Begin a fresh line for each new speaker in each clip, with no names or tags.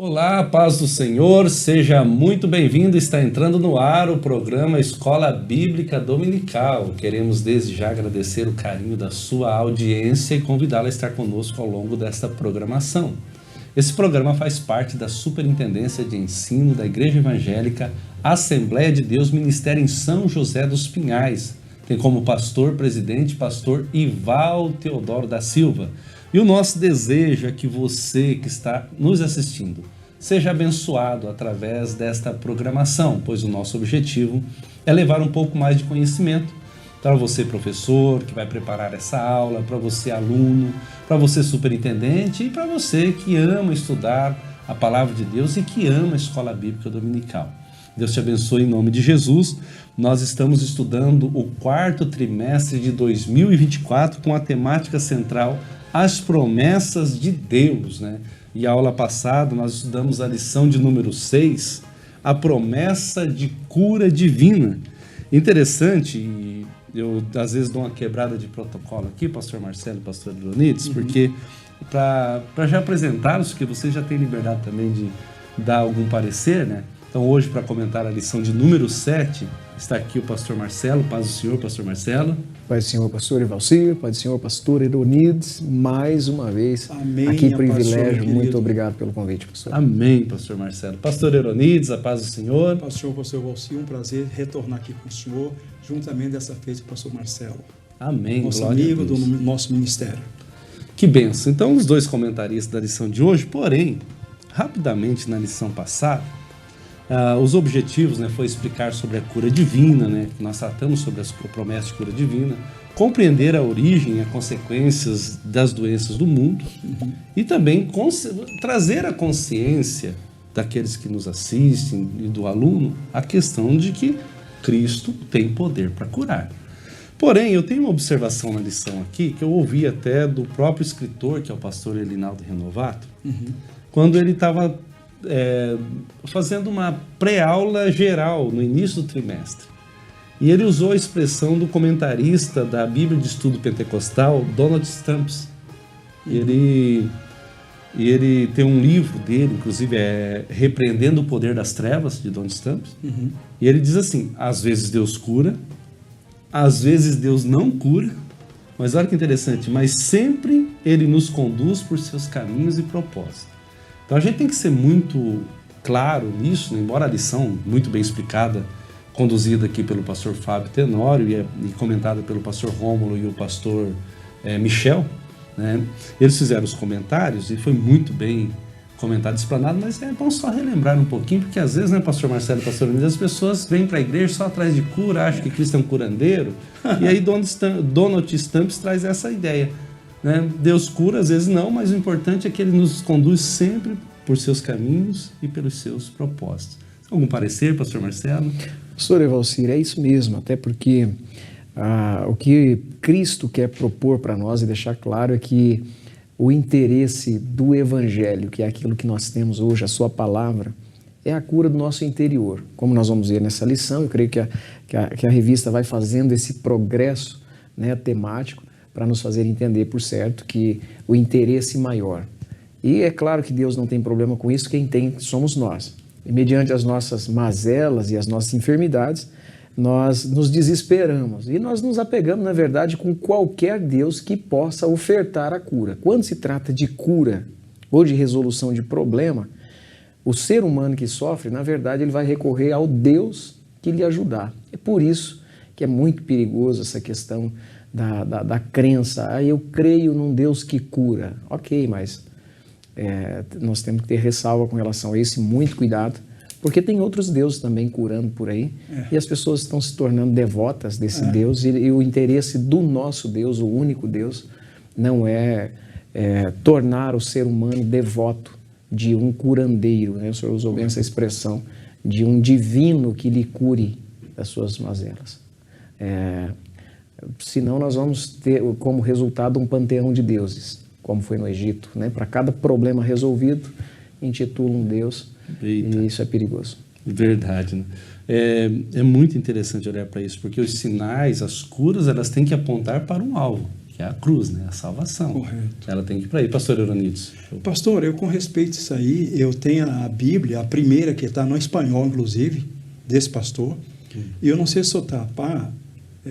Olá, paz do Senhor, seja muito bem-vindo. Está entrando no ar o programa Escola Bíblica Dominical. Queremos desde já agradecer o carinho da sua audiência e convidá-la a estar conosco ao longo desta programação. Esse programa faz parte da Superintendência de Ensino da Igreja Evangélica Assembleia de Deus Ministério em São José dos Pinhais. Tem como pastor-presidente pastor Ival Teodoro da Silva. E o nosso desejo é que você que está nos assistindo seja abençoado através desta programação, pois o nosso objetivo é levar um pouco mais de conhecimento para você, professor, que vai preparar essa aula, para você, aluno, para você, superintendente, e para você que ama estudar a Palavra de Deus e que ama a Escola Bíblica Dominical. Deus te abençoe em nome de Jesus. Nós estamos estudando o 4º trimestre de 2024 com a temática central as promessas de Deus, né? E a aula passada nós estudamos a lição de número 6, a promessa de cura divina. Interessante, e eu às vezes dou uma quebrada de protocolo aqui, pastor Marcelo e pastor Leonides, porque para já apresentá-los, porque vocês já têm liberdade também de dar algum parecer, né? Então hoje, para comentar a lição de número 7, está aqui o pastor Marcelo. Paz do Senhor, pastor Marcelo.
Paz do Senhor, pastor Evalcir. Paz do Senhor, pastor Leonides. Mais uma vez,
amém,
aqui privilégio.
pastor,
muito obrigado pelo convite, pastor.
Amém, pastor Marcelo. Pastor Leonides, a paz do Senhor.
Pastor Evalcir, um prazer retornar aqui com o senhor, juntamente dessa feita com o pastor Marcelo.
Amém,
nosso
glória
amigo
a Deus.
do nosso ministério.
Que benção. Então, os dois comentaristas da lição de hoje, porém, rapidamente na lição passada, os objetivos, né, foi explicar sobre a cura divina, né, que nós tratamos sobre as promessas de cura divina, compreender a origem e as consequências das doenças do mundo e também trazer à consciência daqueles que nos assistem e do aluno a questão de que Cristo tem poder para curar. Porém, eu tenho uma observação na lição aqui que eu ouvi até do próprio escritor, que é o pastor Elinaldo Renovato, quando ele estava fazendo uma pré-aula geral no início do trimestre. E ele usou a expressão do comentarista da Bíblia de Estudo Pentecostal, Donald Stamps. E ele tem um livro dele, inclusive é Repreendendo o Poder das Trevas, de Donald Stamps. E ele diz assim, às vezes Deus cura, às vezes Deus não cura, mas olha que interessante, mas sempre Ele nos conduz por seus caminhos e propósitos. Então a gente tem que ser muito claro nisso, né? Embora a lição muito bem explicada, conduzida aqui pelo pastor Fábio Tenório e comentada pelo pastor Rômulo e o pastor Michel, né? Eles fizeram os comentários e foi muito bem comentado, explanado, mas vamos só relembrar um pouquinho, porque às vezes, né, pastor Marcelo e pastor Leonidas, as pessoas vêm para a igreja só atrás de cura, acham que Cristo é um curandeiro, e aí Donald Stamps traz essa ideia. Né? Deus cura, às vezes não, mas o importante é que Ele nos conduz sempre por seus caminhos e pelos seus propósitos. Algum parecer, pastor Marcelo?
Pastor Evalcir, é isso mesmo, até porque o que Cristo quer propor para nós e deixar claro é que o interesse do Evangelho, que é aquilo que nós temos hoje, a sua palavra, é a cura do nosso interior. Como nós vamos ver nessa lição, eu creio que a revista vai fazendo esse progresso, né, temático, para nos fazer entender, por certo, que o interesse maior. E é claro que Deus não tem problema com isso, quem tem somos nós. E mediante as nossas mazelas e as nossas enfermidades, nós nos desesperamos e nós nos apegamos, na verdade, com qualquer Deus que possa ofertar a cura. Quando se trata de cura ou de resolução de problema, o ser humano que sofre, na verdade, ele vai recorrer ao Deus que lhe ajudar. É por isso que é muito perigoso essa questão da crença. Eu creio num Deus que cura. Ok, mas nós temos que ter ressalva com relação a isso, muito cuidado, porque tem outros deuses também curando por aí, e as pessoas estão se tornando devotas desse Deus, e o interesse do nosso Deus, o único Deus, não é tornar o ser humano devoto de um curandeiro, né? O Senhor usou bem essa expressão, de um divino que lhe cure das suas mazelas. Senão nós vamos ter como resultado um panteão de deuses, como foi no Egito, né? Para cada problema resolvido, intitula um Deus. Eita. E isso é perigoso.
Verdade, né? É muito interessante olhar para isso, porque os sinais, as curas, elas têm que apontar para um alvo, que é a cruz, né? A salvação.
Correto.
Ela tem que ir para aí, pastor Euronides.
Pastor, eu com respeito a isso aí, eu tenho a Bíblia, a primeira que está no espanhol, inclusive, desse pastor, e eu não sei soltar,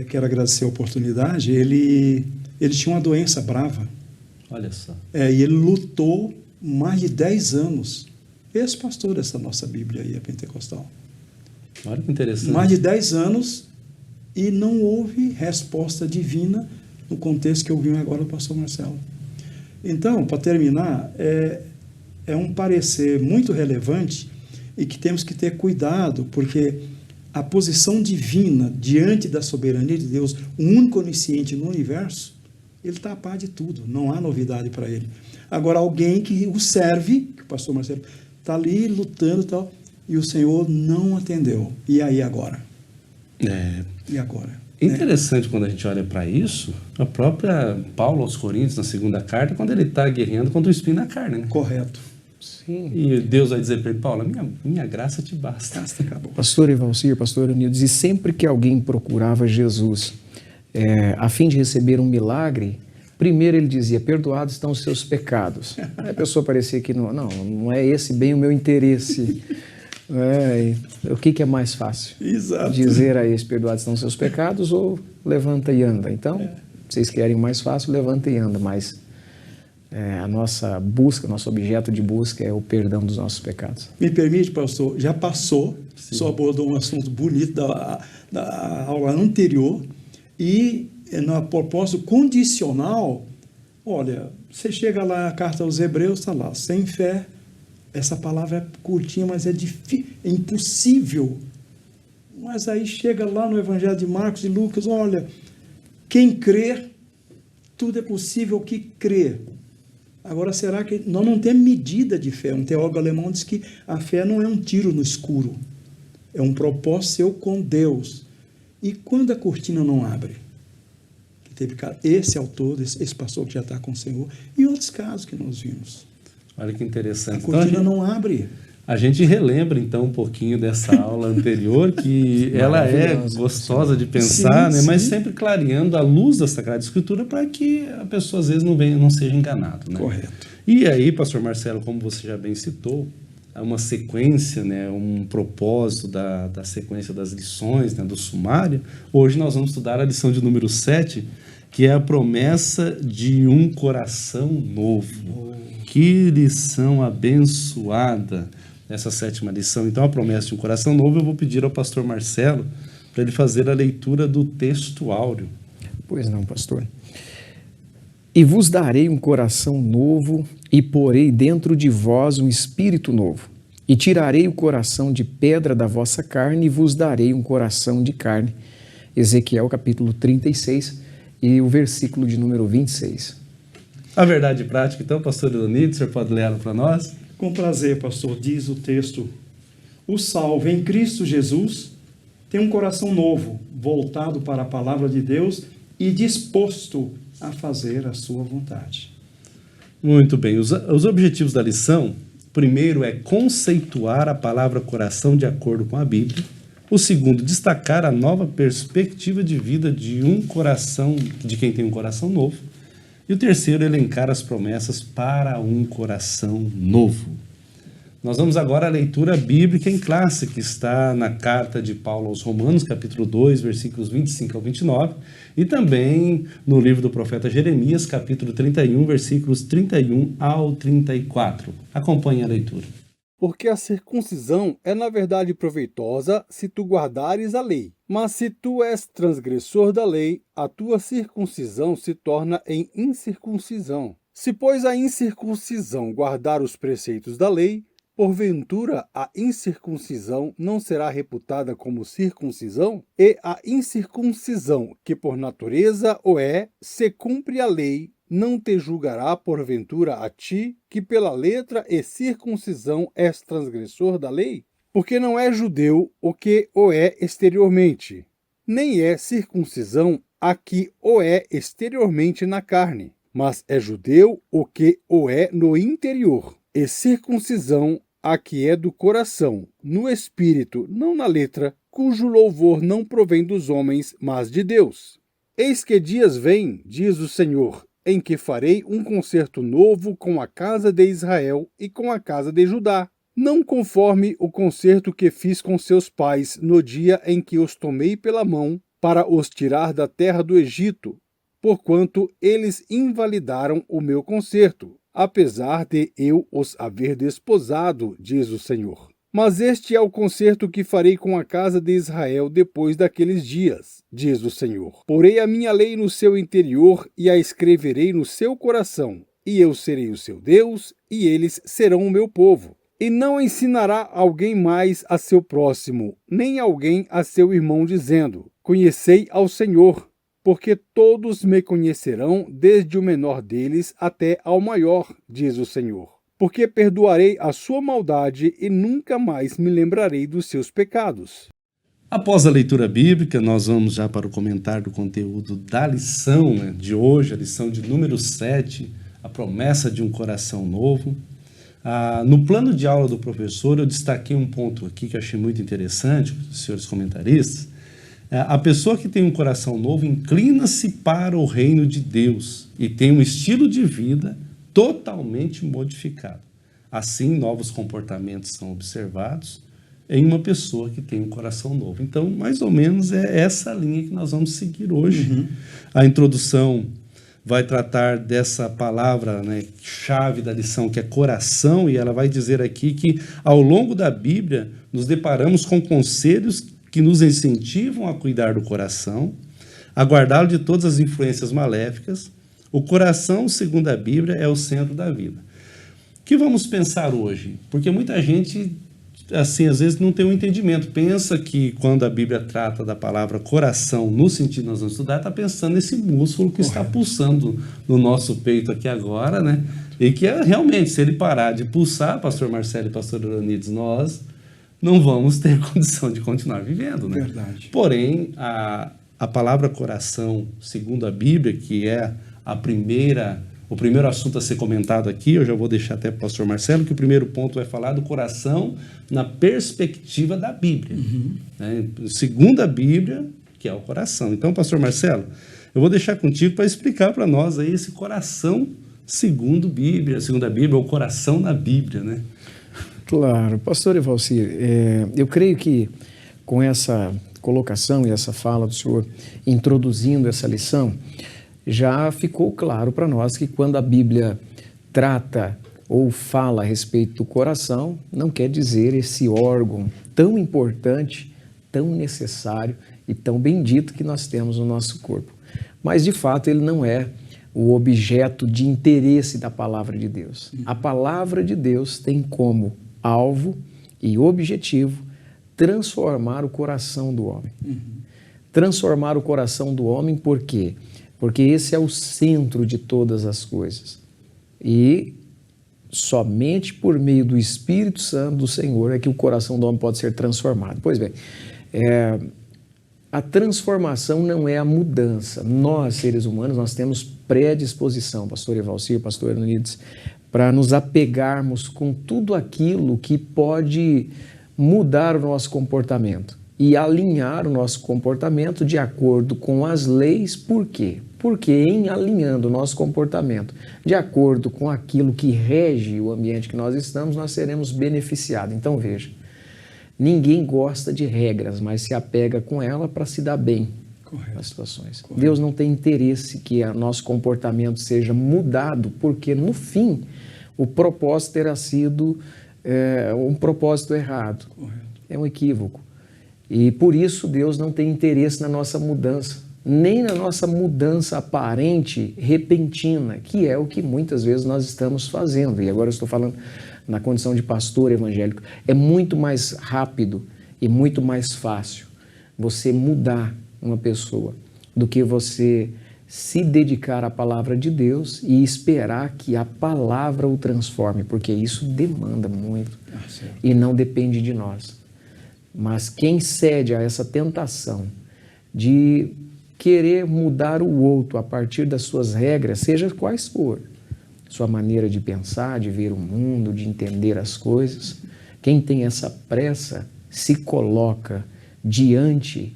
quero agradecer a oportunidade, ele tinha uma doença brava,
Olha só.
e ele lutou mais de 10 anos, esse pastor dessa nossa Bíblia aí, a pentecostal,
Olha que interessante.
mais de 10 anos, e não houve resposta divina no contexto que ouvimos agora do pastor Marcelo. Então, para terminar, é um parecer muito relevante e que temos que ter cuidado, porque a posição divina diante da soberania de Deus, o único onisciente no universo, ele está a par de tudo, não há novidade para ele. Agora, alguém que o serve, que o pastor Marcelo está ali lutando e tal, e o Senhor não atendeu. E aí agora? E agora?
Interessante quando a gente olha para isso, a própria Paulo aos Coríntios, na segunda carta, quando ele está guerreando contra o espinho na carne, né?
Correto.
Sim.
E Deus vai dizer para ele, Paulo, minha graça te basta.
Acabou.
Pastor Evalcir, pastor Eunides, e sempre que alguém procurava Jesus a fim de receber um milagre, primeiro ele dizia, perdoados estão os seus pecados. Aí a pessoa parecia que não é esse bem o meu interesse. O que é mais fácil?
Exato.
Dizer a esse, perdoados estão os seus pecados, ou levanta e anda. Então, vocês querem o mais fácil, levanta e anda, mas a nossa busca, nosso objeto de busca é o perdão dos nossos pecados.
Me permite, pastor, já passou, só abordou um assunto bonito da aula anterior, e no propósito condicional, olha, você chega lá, a carta aos Hebreus está lá, sem fé, essa palavra é curtinha, mas é impossível. Mas aí chega lá no Evangelho de Marcos e Lucas, olha, quem crer, tudo é possível que crer. Agora, será que nós não temos medida de fé? Um teólogo alemão diz que a fé não é um tiro no escuro, é um propósito seu com Deus. E quando a cortina não abre? Esse autor, esse pastor que já está com o Senhor, e outros casos que nós vimos.
Olha que interessante.
A cortina não abre.
A gente relembra, então, um pouquinho dessa aula anterior, que ela é gostosa de pensar, né? Mas sempre clareando a luz da Sagrada Escritura para que a pessoa, às vezes, não seja enganada. Né?
Correto.
E aí, pastor Marcelo, como você já bem citou, há uma sequência, né? Um propósito da sequência das lições, né? Do sumário. Hoje nós vamos estudar a lição de número 7, que é a promessa de um coração novo. Que lição abençoada essa 7ª lição. Então, a promessa de um coração novo, eu vou pedir ao pastor Marcelo para ele fazer a leitura do texto áureo.
Pois não, pastor. E vos darei um coração novo, e porei dentro de vós um espírito novo. E tirarei o coração de pedra da vossa carne, e vos darei um coração de carne. Ezequiel capítulo 36 e o versículo de número 26.
A verdade prática, então, pastor Leonido, o senhor pode ler ela para nós?
Com prazer, pastor, diz o texto. O salvo em Cristo Jesus tem um coração novo, voltado para a palavra de Deus e disposto a fazer a sua vontade.
Muito bem. Os objetivos da lição, primeiro é conceituar a palavra coração de acordo com a Bíblia. O segundo, destacar a nova perspectiva de vida de quem tem um coração novo. E o terceiro, elencar as promessas para um coração novo. Nós vamos agora à leitura bíblica em classe, que está na carta de Paulo aos Romanos, capítulo 2, versículos 25 ao 29, e também no livro do profeta Jeremias, capítulo 31, versículos 31 ao 34. Acompanhe a leitura.
Porque a circuncisão é na verdade proveitosa se tu guardares a lei. Mas se tu és transgressor da lei, a tua circuncisão se torna em incircuncisão. Se, pois, a incircuncisão guardar os preceitos da lei, porventura a incircuncisão não será reputada como circuncisão? E a incircuncisão, que por natureza o é, se cumpre a lei, não te julgará porventura a ti, que pela letra e circuncisão és transgressor da lei? Porque não é judeu o que o é exteriormente, nem é circuncisão a que o é exteriormente na carne, mas é judeu o que o é no interior, e circuncisão a que é do coração, no espírito, não na letra, cujo louvor não provém dos homens, mas de Deus. Eis que dias vêm, diz o Senhor, em que farei um concerto novo com a casa de Israel e com a casa de Judá, não conforme o concerto que fiz com seus pais no dia em que os tomei pela mão para os tirar da terra do Egito, porquanto eles invalidaram o meu concerto, apesar de eu os haver desposado, diz o Senhor. Mas este é o concerto que farei com a casa de Israel depois daqueles dias, diz o Senhor. Porei a minha lei no seu interior e a escreverei no seu coração, e eu serei o seu Deus, e eles serão o meu povo. E não ensinará alguém mais a seu próximo, nem alguém a seu irmão, dizendo: Conhecei ao Senhor, porque todos me conhecerão, desde o menor deles até ao maior, diz o Senhor. Porque perdoarei a sua maldade e nunca mais me lembrarei dos seus pecados.
Após a leitura bíblica, nós vamos já para o comentário do conteúdo da lição, né, de hoje, a lição de número 7, a promessa de um coração novo. No plano de aula do professor, eu destaquei um ponto aqui que eu achei muito interessante, senhores comentaristas. A pessoa que tem um coração novo inclina-se para o reino de Deus e tem um estilo de vida totalmente modificado. Assim, novos comportamentos são observados em uma pessoa que tem um coração novo. Então, mais ou menos é essa linha que nós vamos seguir hoje. A introdução vai tratar dessa palavra, né, chave da lição, que é coração, e ela vai dizer aqui que, ao longo da Bíblia, nos deparamos com conselhos que nos incentivam a cuidar do coração, a guardá-lo de todas as influências maléficas. O coração, segundo a Bíblia, é o centro da vida. O que vamos pensar hoje? Porque muita gente, assim, às vezes não tem um entendimento. Pensa que quando a Bíblia trata da palavra coração, no sentido que nós vamos estudar, está pensando nesse músculo que está pulsando no nosso peito aqui agora, né? E que realmente, se ele parar de pulsar, pastor Marcelo e pastor Euronides, nós não vamos ter condição de continuar vivendo, né?
Verdade.
Porém, a palavra coração, segundo a Bíblia, que é o primeiro assunto a ser comentado aqui, eu já vou deixar até para o pastor Marcelo, que o primeiro ponto vai falar do coração na perspectiva da Bíblia. Né? Segundo a Bíblia, que é o coração. Então, pastor Marcelo, eu vou deixar contigo para explicar para nós aí esse coração segundo a Bíblia, o coração na Bíblia, né?
Claro. Pastor Evalcir, eu creio que com essa colocação e essa fala do senhor introduzindo essa lição, já ficou claro para nós que quando a Bíblia trata ou fala a respeito do coração, não quer dizer esse órgão tão importante, tão necessário e tão bendito que nós temos no nosso corpo. Mas, de fato, ele não é o objeto de interesse da palavra de Deus. A palavra de Deus tem como alvo e objetivo transformar o coração do homem. Transformar o coração do homem por quê? Porque esse é o centro de todas as coisas. E somente por meio do Espírito Santo do Senhor é que o coração do homem pode ser transformado. Pois bem, a transformação não é a mudança. Nós, seres humanos, nós temos predisposição, pastor Evalcir, pastor Euronides, para nos apegarmos com tudo aquilo que pode mudar o nosso comportamento e alinhar o nosso comportamento de acordo com as leis. Por quê? Porque em alinhando o nosso comportamento de acordo com aquilo que rege o ambiente que nós estamos, nós seremos beneficiados. Então veja, ninguém gosta de regras, mas se apega com ela para se dar bem nas situações. Correto. Deus não tem interesse que o nosso comportamento seja mudado, porque no fim o propósito terá sido um propósito errado. Correto. É um equívoco. E por isso Deus não tem interesse na nossa mudança, nem na nossa mudança aparente, repentina, que é o que muitas vezes nós estamos fazendo. E agora eu estou falando na condição de pastor evangélico. É muito mais rápido e muito mais fácil você mudar uma pessoa do que você se dedicar à palavra de Deus e esperar que a palavra o transforme, porque isso demanda muito e não depende de nós. Mas quem cede a essa tentação de querer mudar o outro a partir das suas regras, seja quais for, sua maneira de pensar, de ver o mundo, de entender as coisas, quem tem essa pressa se coloca diante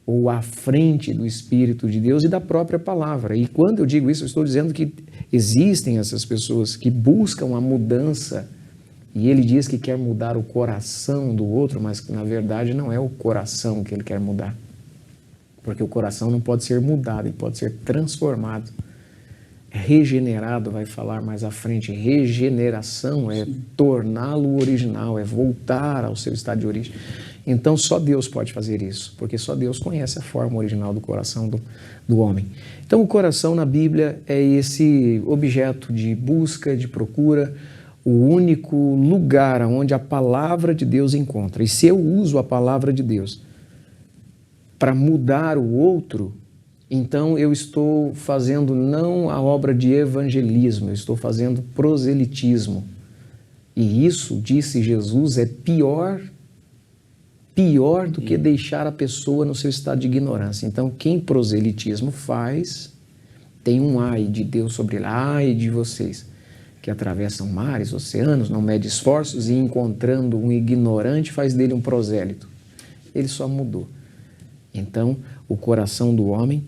ou à frente do Espírito de Deus e da própria palavra. E quando eu digo isso, eu estou dizendo que existem essas pessoas que buscam a mudança, e ele diz que quer mudar o coração do outro, mas que na verdade não é o coração que ele quer mudar. Porque o coração não pode ser mudado, ele pode ser transformado. Regenerado, vai falar mais à frente. Regeneração é torná-lo original, é voltar ao seu estado de origem. Então só Deus pode fazer isso, porque só Deus conhece a forma original do coração do homem. Então o coração na Bíblia é esse objeto de busca, de procura, o único lugar onde a palavra de Deus encontra. E se eu uso a palavra de Deus para mudar o outro, então eu estou fazendo não a obra de evangelismo, eu estou fazendo proselitismo. E isso, disse Jesus, é pior do que deixar a pessoa no seu estado de ignorância. Então, quem proselitismo faz, tem um ai de Deus sobre ele, ai de vocês, que atravessam mares, oceanos, não mede esforços e encontrando um ignorante faz dele um prosélito. Ele só mudou. Então, o coração do homem,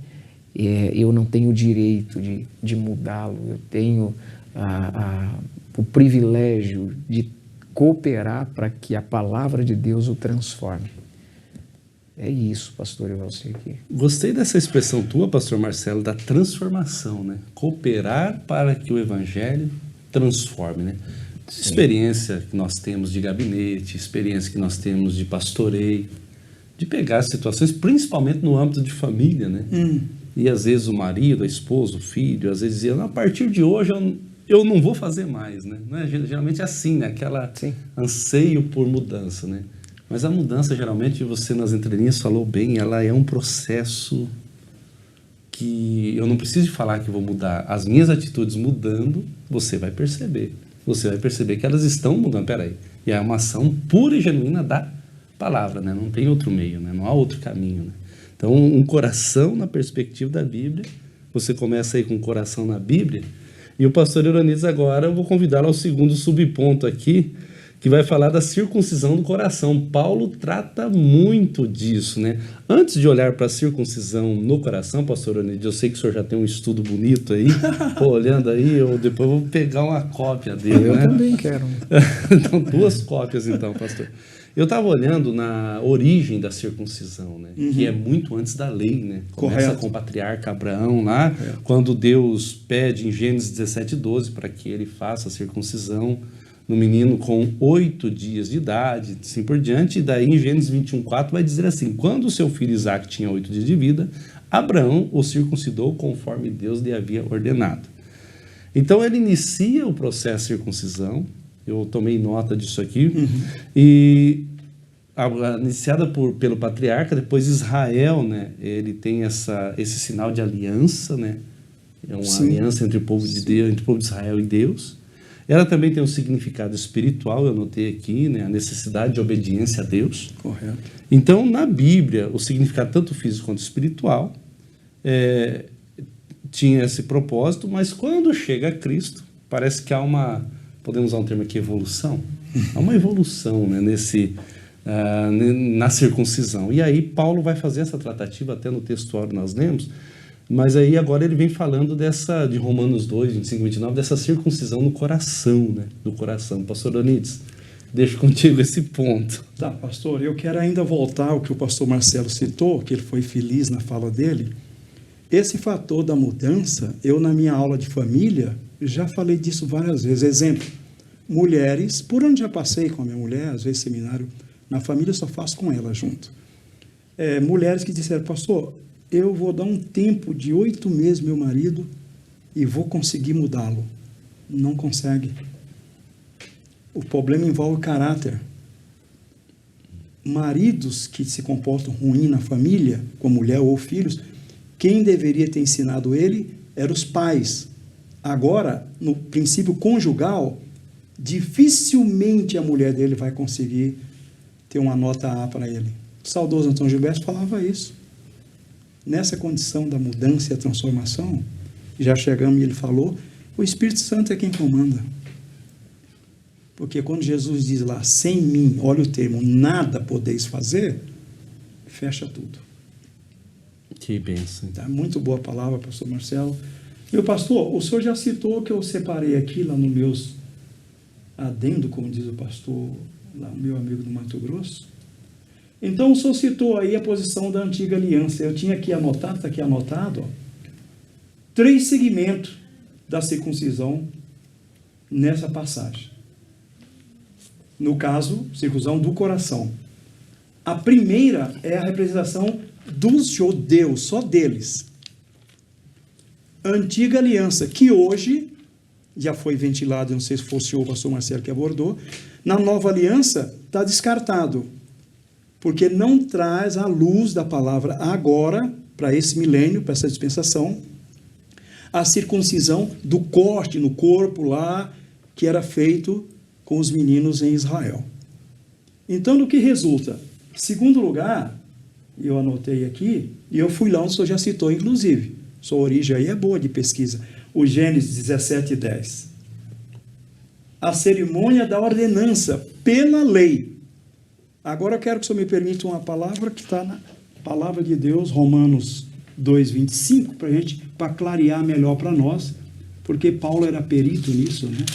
eu não tenho o direito de mudá-lo, eu tenho o privilégio de cooperar para que a palavra de Deus o transforme. É isso, pastor Evalci, aqui.
Gostei dessa expressão tua, pastor Marcelo, da transformação, né? Cooperar para que o evangelho transforme, né? Sim. Experiência que nós temos de gabinete, experiência que nós temos de pastoreio, de pegar situações, principalmente no âmbito de família, né? E às vezes o marido, a esposa, o filho, às vezes dizia, a partir de hoje eu não vou fazer mais, né? Não é? Geralmente é assim, né? Aquela anseio por mudança, né? Mas a mudança, geralmente, você nas entrelinhas falou bem, ela é um processo que eu não preciso de falar que vou mudar. As minhas atitudes mudando, você vai perceber. Você vai perceber que elas estão mudando. Peraí. E é uma ação pura e genuína da palavra, né? Não tem outro meio, né? Não há outro caminho, né? Então, um coração na perspectiva da Bíblia, você começa aí com o coração na Bíblia, e o pastor Euronides agora, eu vou convidá-lo ao segundo subponto aqui, que vai falar da circuncisão do coração. Paulo trata muito disso, né? Antes de olhar para a circuncisão no coração, pastor Euronides, eu sei que o senhor já tem um estudo bonito aí, olhando aí, eu depois vou pegar uma cópia dele,
eu
né?
também quero.
Então, 2 cópias então, pastor. Eu estava olhando na origem da circuncisão, né? Que é muito antes da lei, né? Começa
Correto.
com o patriarca Abraão lá, quando Deus pede em Gênesis 17:12 para que ele faça a circuncisão no menino com 8 dias de idade, assim por diante. E daí em Gênesis 21:4 vai dizer assim, quando o seu filho Isaque tinha 8 dias de vida, Abraão o circuncidou conforme Deus lhe havia ordenado. Então ele inicia o processo de circuncisão. Eu tomei nota disso aqui. E iniciada pelo patriarca, depois Israel, né? Ele tem esse sinal de aliança, né? É uma aliança entre o povo de Deus, entre o povo de Israel e Deus. Ela também tem um significado espiritual, eu notei aqui, né? A necessidade de obediência a Deus.
Correto.
Então, na Bíblia, o significado tanto físico quanto espiritual tinha esse propósito, mas quando chega a Cristo, parece que há podemos usar um termo aqui, evolução? Há uma evolução, né, na circuncisão. E aí Paulo vai fazer essa tratativa, até no textuário nós lemos, mas aí agora ele vem falando de Romanos 2, 25 e 29, dessa circuncisão no coração, né, do coração. Pastor Euronides, deixo contigo esse ponto.
Tá, pastor, eu quero ainda voltar ao que o pastor Marcelo citou, que ele foi feliz na fala dele. Esse fator da mudança, eu na minha aula de família, já falei disso várias vezes. Exemplo, mulheres, por onde já passei com a minha mulher, às vezes seminário, na família eu só faço com ela junto. Mulheres que disseram, pastor, eu vou dar um tempo de 8 meses meu marido e vou conseguir mudá-lo. Não consegue. O problema envolve caráter. Maridos que se comportam ruim na família, com mulher ou filhos, quem deveria ter ensinado ele eram os pais. Agora, no princípio conjugal, dificilmente a mulher dele vai conseguir ter uma nota A para ele. O saudoso Antônio Gilberto falava isso. Nessa condição da mudança e a transformação, já chegamos e ele falou, o Espírito Santo é quem comanda. Porque quando Jesus diz lá, sem mim, olha o termo, nada podeis fazer, fecha tudo.
Que bênção.
Tá? Muito boa palavra, pastor Marcelo. Meu pastor, o senhor já citou que eu separei aqui lá no meus adendo, como diz o pastor, lá, meu amigo do Mato Grosso. Então o senhor citou aí a posição da antiga aliança. Eu tinha aqui anotado, está aqui anotado, ó, 3 segmentos da circuncisão nessa passagem. No caso, circuncisão do coração. A primeira é a representação dos judeus, só deles. Antiga aliança, que hoje já foi ventilado, não sei se fosse o pastor Marcelo que abordou, na nova aliança está descartado, porque não traz a luz da palavra agora, para esse milênio, para essa dispensação, a circuncisão do corte no corpo lá, que era feito com os meninos em Israel. Então, do que resulta? Segundo lugar, eu anotei aqui, e eu fui lá onde o senhor já citou, inclusive, sua origem aí é boa de pesquisa, o Gênesis 17:10. A cerimônia da ordenança pela lei. Agora eu quero que o senhor me permita uma palavra que está na palavra de Deus, Romanos 2:25, para clarear melhor para nós, porque Paulo era perito nisso, né?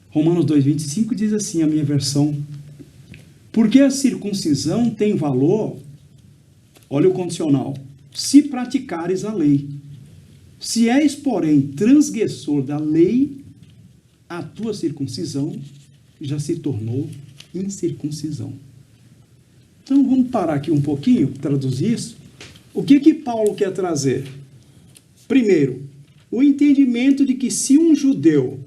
Romanos 2:25 diz assim, a minha versão: porque a circuncisão tem valor, olha o condicional, se praticares a lei. Se és, porém, transgressor da lei, a tua circuncisão já se tornou incircuncisão. Então vamos parar aqui um pouquinho, traduzir isso. O que Paulo quer trazer? Primeiro, o entendimento de que se um judeu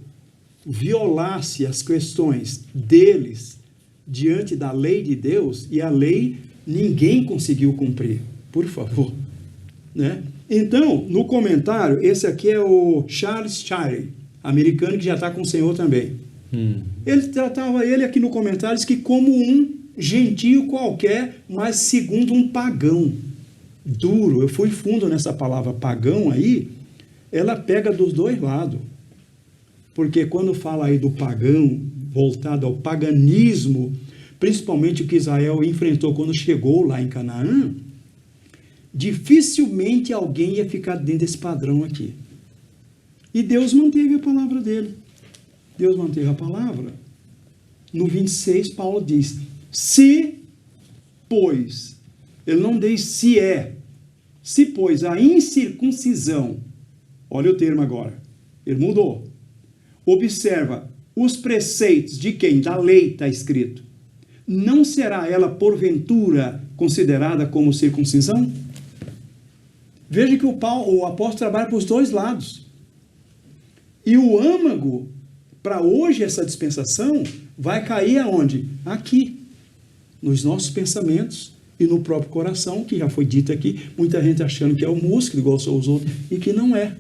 violasse as questões deles diante da lei de Deus, e a lei ninguém conseguiu cumprir, por favor, né? Então, no comentário, esse aqui é o Charles Shirey, americano que já está com o Senhor também. Ele tratava ele aqui no comentário diz que como um gentio qualquer, mas segundo um pagão duro. Eu fui fundo nessa palavra pagão aí, ela pega dos dois lados. Porque quando fala aí do pagão, voltado ao paganismo, principalmente o que Israel enfrentou quando chegou lá em Canaã, dificilmente alguém ia ficar dentro desse padrão aqui. E Deus manteve a palavra dele. Deus manteve a palavra. No 26, Paulo diz, se, pois, ele não diz se é, se, pois, a incircuncisão, olha o termo agora, ele mudou, observa os preceitos de quem? Da lei está escrito. Não será ela, porventura, considerada como circuncisão? Veja que o apóstolo trabalha para os dois lados. E o âmago, para hoje, essa dispensação, vai cair aonde? Aqui, nos nossos pensamentos e no próprio coração, que já foi dito aqui, muita gente achando que é o músculo, igual são os outros, e que não é.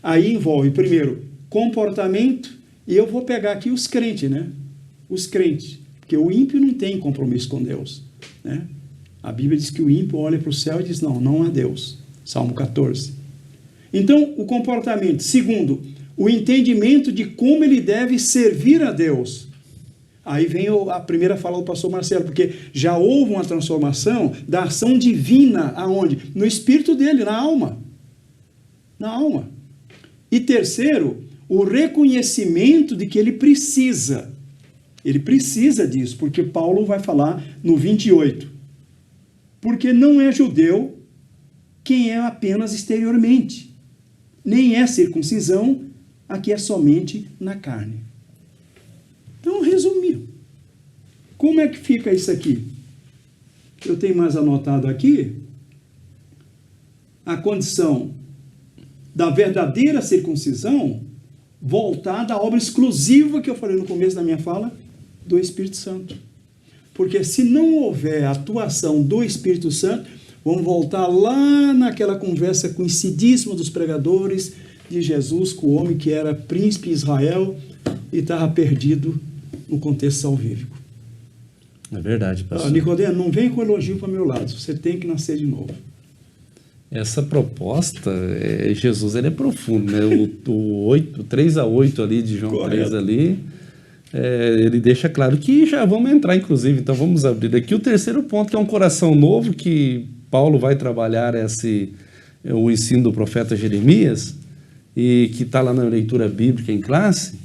Aí envolve, primeiro, comportamento, e eu vou pegar aqui os crentes, né? Os crentes, porque o ímpio não tem compromisso com Deus, né? A Bíblia diz que o ímpio olha para o céu e diz, não há Deus. Salmo 14. Então, o comportamento. Segundo, o entendimento de como ele deve servir a Deus. Aí vem a primeira fala do pastor Marcelo, porque já houve uma transformação da ação divina, aonde? No espírito dele, na alma. Na alma. E terceiro, o reconhecimento de que ele precisa. Ele precisa disso, porque Paulo vai falar no 28. Porque não é judeu quem é apenas exteriormente. Nem é circuncisão, aqui é somente na carne. Então, resumir. Como é que fica isso aqui? Eu tenho mais anotado aqui. A condição da verdadeira circuncisão voltada à obra exclusiva que eu falei no começo da minha fala, do Espírito Santo. Porque se não houver atuação do Espírito Santo, vamos voltar lá naquela conversa conhecidíssima dos pregadores de Jesus com o homem que era príncipe de Israel e estava perdido no contexto salvífico.
É verdade, pastor.
Nicodemo, não vem com elogio para o meu lado, você tem que nascer de novo.
Essa proposta, Jesus ele é profundo, né? O 3:8 ali de João
Correto.
3 ali, ele deixa claro que já vamos entrar, inclusive, então vamos abrir aqui o terceiro ponto, que é um coração novo, que Paulo vai trabalhar o ensino do profeta Jeremias, e que está lá na leitura bíblica em classe,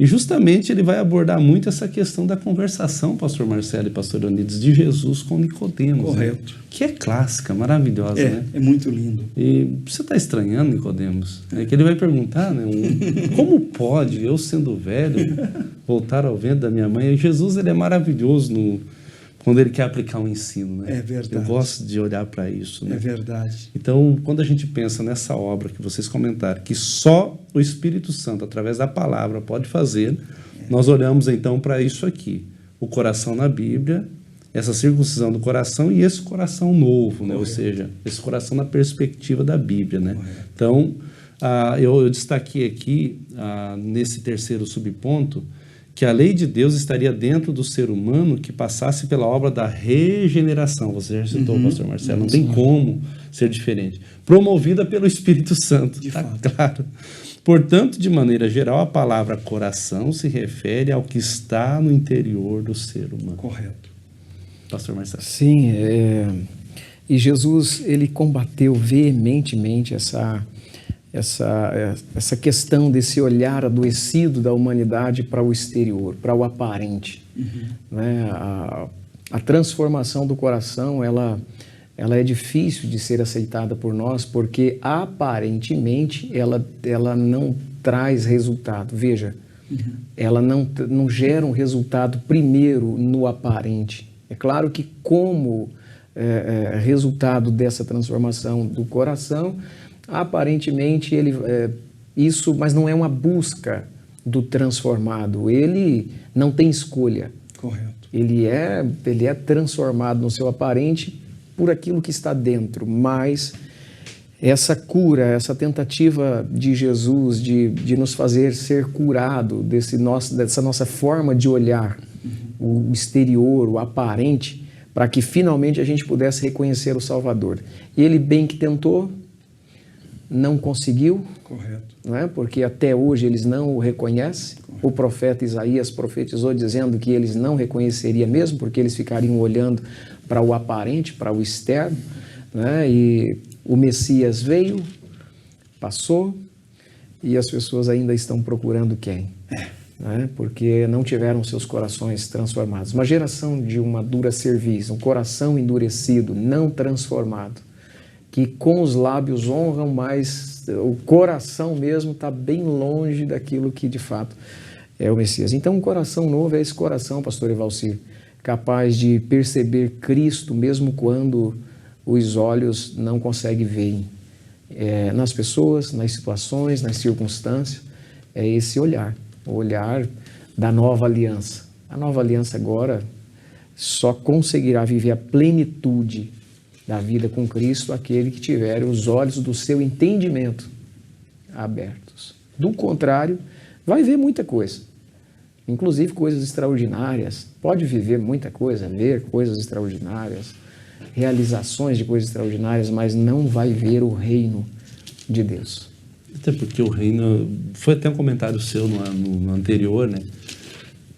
e justamente ele vai abordar muito essa questão da conversação, pastor Marcelo e pastor Leonides, de Jesus com Nicodemos.
Correto.
Né? Que é clássica, maravilhosa, né?
É muito lindo.
E você está estranhando, Nicodemos? É que ele vai perguntar, né? Como pode eu, sendo velho, voltar ao ventre da minha mãe? E Jesus, ele é maravilhoso quando ele quer aplicar um ensino, né?
É verdade.
Eu gosto de olhar para isso, né?
É verdade.
Então, quando a gente pensa nessa obra que vocês comentaram, que só o Espírito Santo, através da palavra, pode fazer, nós olhamos então para isso aqui. O coração na Bíblia, essa circuncisão do coração e esse coração novo, né? Ou seja, esse coração na perspectiva da Bíblia, né? Então, eu destaquei aqui, nesse terceiro subponto, que a lei de Deus estaria dentro do ser humano que passasse pela obra da regeneração. Você já citou, pastor Marcelo, não tem como ser diferente. Promovida pelo Espírito Santo.
De
tá
fato.
claro. Portanto, de maneira geral, a palavra coração se refere ao que está no interior do ser humano.
Correto.
Pastor Marcelo.
Sim, e Jesus, ele combateu veementemente essa questão desse olhar adoecido da humanidade para o exterior, para o aparente. Né? A transformação do coração, ela é difícil de ser aceitada por nós, porque aparentemente ela não traz resultado. Veja, ela não gera um resultado primeiro no aparente. É claro que como resultado dessa transformação do coração, aparentemente isso, mas não é uma busca do transformado. Ele não tem escolha.
Correto.
Ele é transformado no seu aparente por aquilo que está dentro, mas essa cura, essa tentativa de Jesus de nos fazer ser curado dessa nossa forma de olhar o exterior, o aparente, para que finalmente a gente pudesse reconhecer o Salvador. Ele bem que tentou, não conseguiu,
Correto.
não é? Porque até hoje eles não o reconhecem. O profeta Isaías profetizou dizendo que eles não reconheceriam mesmo, porque eles ficariam olhando para o aparente, para o externo, né? E o Messias veio, passou, e as pessoas ainda estão procurando quem? Né? Porque não tiveram seus corações transformados. Uma geração de uma dura cerviz, um coração endurecido, não transformado, que com os lábios honram, mas o coração mesmo está bem longe daquilo que de fato é o Messias. Então, um coração novo é esse coração, pastor Evalcir, capaz de perceber Cristo mesmo quando os olhos não conseguem ver nas pessoas, nas situações, nas circunstâncias. É esse olhar, o olhar da nova aliança. A nova aliança agora só conseguirá viver a plenitude da vida com Cristo aquele que tiver os olhos do seu entendimento abertos. Do contrário, vai ver muita coisa, inclusive coisas extraordinárias. Pode viver muita coisa, ver coisas extraordinárias, realizações de coisas extraordinárias, mas não vai ver o reino de Deus.
Até porque o reino, foi até um comentário seu no anterior, né?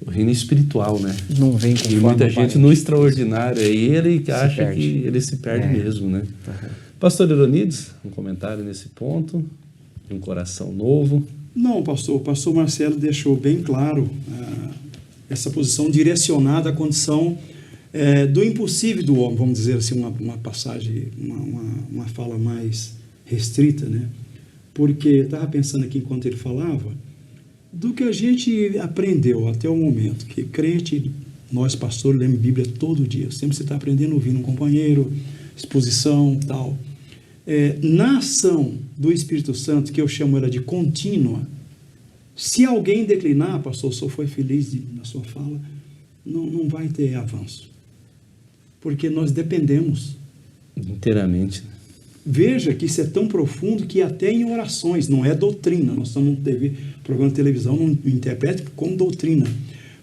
O reino espiritual, né?
Não vem com
E muita gente no extraordinário aí, ele acha que ele se perde mesmo, né?
Uhum.
Pastor Leonides, um comentário nesse ponto, de um coração novo.
Não, pastor. O pastor Marcelo deixou bem claro essa posição direcionada à condição do impossível do homem, vamos dizer assim, uma passagem, uma fala mais restrita, né? Porque eu estava pensando aqui enquanto ele falava, do que a gente aprendeu até o momento, que crente, nós pastores lemos Bíblia todo dia, sempre você está aprendendo ouvindo um companheiro, exposição, tal. Na ação do Espírito Santo, que eu chamo ela de contínua, se alguém declinar, pastor, o senhor foi feliz na sua fala, não vai ter avanço, porque nós dependemos
Inteiramente.
Veja que isso é tão profundo que até em orações, não é doutrina, nós estamos num programa de televisão, não interprete como doutrina,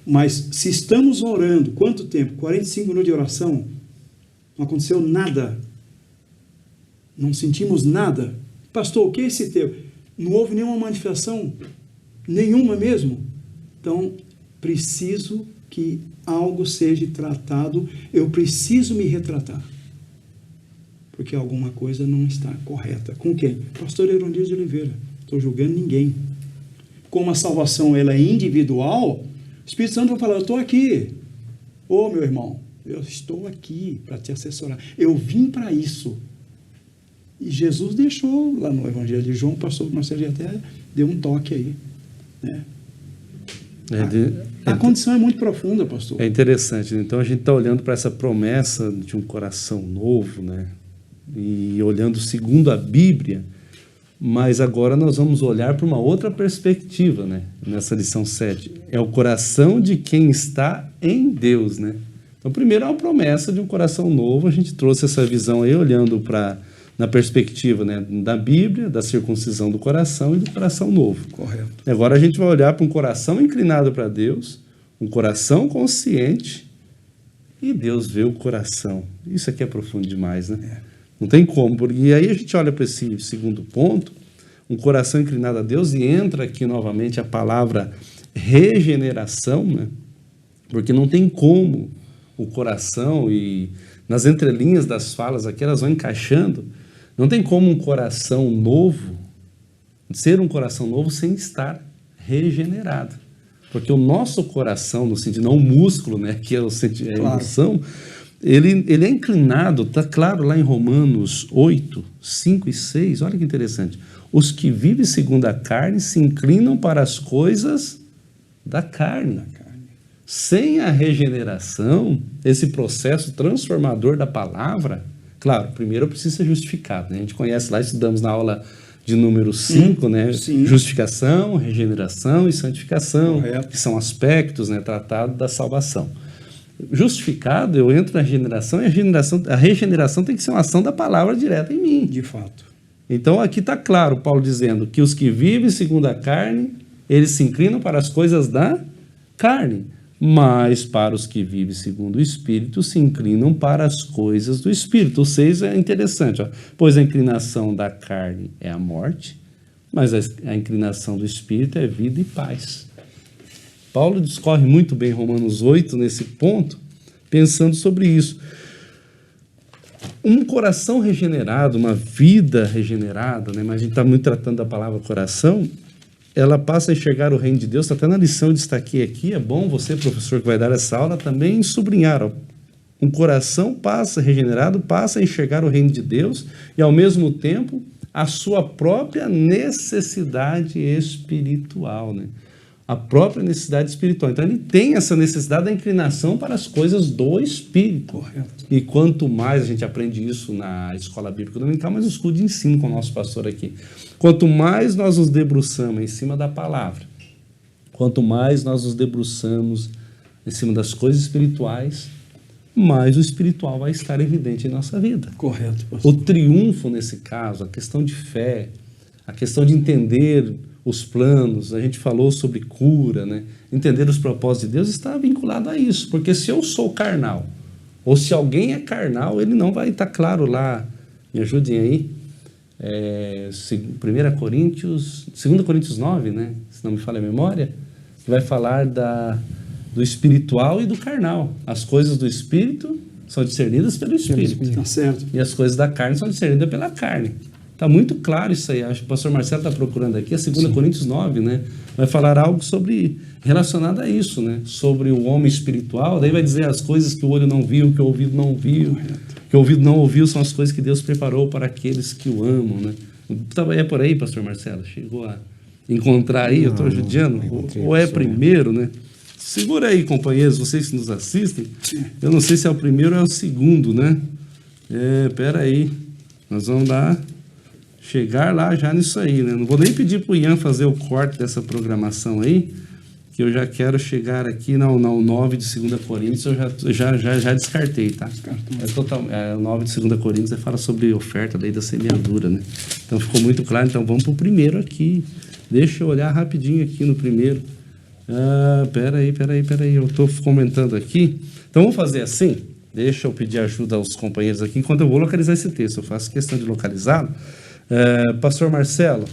mas se estamos orando, quanto tempo? 45 minutos de oração, não aconteceu nada, não sentimos nada. Pastor, o que é esse teu? Não houve nenhuma manifestação, nenhuma mesmo. Então, preciso que algo seja tratado, eu preciso me retratar. porque alguma coisa não está correta. Com quem? Pastor Herondias de Oliveira. Estou julgando ninguém. Como a salvação ela é individual, o Espírito Santo vai falar, eu estou aqui. Ô, meu irmão, eu estou aqui para te assessorar. Eu vim para isso. E Jesus deixou lá no Evangelho de João, o pastor Marcelo até deu um toque aí. Né? A condição é muito profunda, pastor.
É interessante. Então, a gente está olhando para essa promessa de um coração novo, né? E olhando segundo a Bíblia, mas agora nós vamos olhar para uma outra perspectiva, né? Nessa lição 7. É o coração de quem está em Deus, né? Então, primeiro é uma promessa de um coração novo. A gente trouxe essa visão aí, olhando na perspectiva, né, da Bíblia, da circuncisão do coração e do coração novo.
Correto.
Agora a gente vai olhar para um coração inclinado para Deus, um coração consciente, e Deus vê o coração. Isso aqui é profundo demais, né? Não tem como, porque aí a gente olha para esse segundo ponto, um coração inclinado a Deus, e entra aqui novamente a palavra regeneração, né? Porque não tem como o coração, e nas entrelinhas das falas aqui, elas vão encaixando, não tem como um coração novo, ser um coração novo sem estar regenerado. Porque o nosso coração, no sentido, não o músculo, né, que é a emoção, ele é inclinado, está claro lá em Romanos 8, 5 e 6, olha que interessante. Os que vivem segundo a carne se inclinam para as coisas da carne. Sem a regeneração, esse processo transformador da palavra, claro, primeiro eu preciso ser justificado, né? A gente conhece lá, estudamos na aula de número 5, né?
Sim.
Justificação, regeneração e santificação,
Correto.
que são aspectos, né, tratados da salvação. Justificado, eu entro na regeneração, e a regeneração tem que ser uma ação da palavra direta em mim.
De fato.
Então aqui está claro, Paulo dizendo que os que vivem segundo a carne, eles se inclinam para as coisas da carne, mas para os que vivem segundo o Espírito, se inclinam para as coisas do Espírito. O 6 é interessante, ó. Pois a inclinação da carne é a morte, mas a inclinação do Espírito é vida e paz. Paulo discorre muito bem em Romanos 8, nesse ponto, pensando sobre isso. Um coração regenerado, uma vida regenerada, né? Mas a gente está muito tratando da palavra coração, ela passa a enxergar o reino de Deus. Até na lição eu destaquei aqui, é bom você, professor, que vai dar essa aula, também sublinhar. Ó, um coração regenerado passa a enxergar o reino de Deus e, ao mesmo tempo, a sua própria necessidade espiritual, né? A própria necessidade espiritual. Então, ele tem essa necessidade da inclinação para as coisas do Espírito.
Correto.
E quanto mais a gente aprende isso na Escola Bíblica Dominical, mais eu escudo de ensino com o nosso pastor aqui. Quanto mais nós nos debruçamos em cima da palavra, quanto mais nós nos debruçamos em cima das coisas espirituais, mais o espiritual vai estar evidente em nossa vida.
Correto, pastor.
O triunfo nesse caso, a questão de fé, a questão de entender os planos, a gente falou sobre cura, né? Entender os propósitos de Deus está vinculado a isso, porque se eu sou carnal, ou se alguém é carnal, ele não vai estar claro lá, me ajudem aí, 2 Coríntios 9, né? Se não me falha a memória, que vai falar do espiritual e do carnal. As coisas do espírito são discernidas pelo espírito.
Está certo.
E as coisas da carne são discernidas pela carne. Está muito claro isso aí. Acho que o pastor Marcelo está procurando aqui, a 2 Coríntios 9, né? Vai falar algo relacionado a isso, né? Sobre o homem espiritual. Daí vai dizer as coisas que o olho não viu, que o ouvido não viu, que o ouvido não ouviu, são as coisas que Deus preparou para aqueles que o amam, né? É por aí, pastor Marcelo? Chegou a encontrar aí? Eu estou judiando? Ou é primeiro, né? Segura aí, companheiros, vocês que nos assistem. Eu não sei se é o primeiro ou é o segundo, né? Pera aí. Nós vamos chegar lá já nisso aí, né? Não vou nem pedir para o Ian fazer o corte dessa programação aí, que eu já quero chegar aqui no 9 de 2 Coríntios, eu já descartei, tá? O 9 de 2 Coríntios fala sobre oferta, lei da semeadura, né? Então ficou muito claro, então vamos para o primeiro aqui. Deixa eu olhar rapidinho aqui no primeiro. Peraí, eu estou comentando aqui. Então vamos fazer assim, deixa eu pedir ajuda aos companheiros aqui, enquanto eu vou localizar esse texto, eu faço questão de localizá-lo. Pastor Marcelo,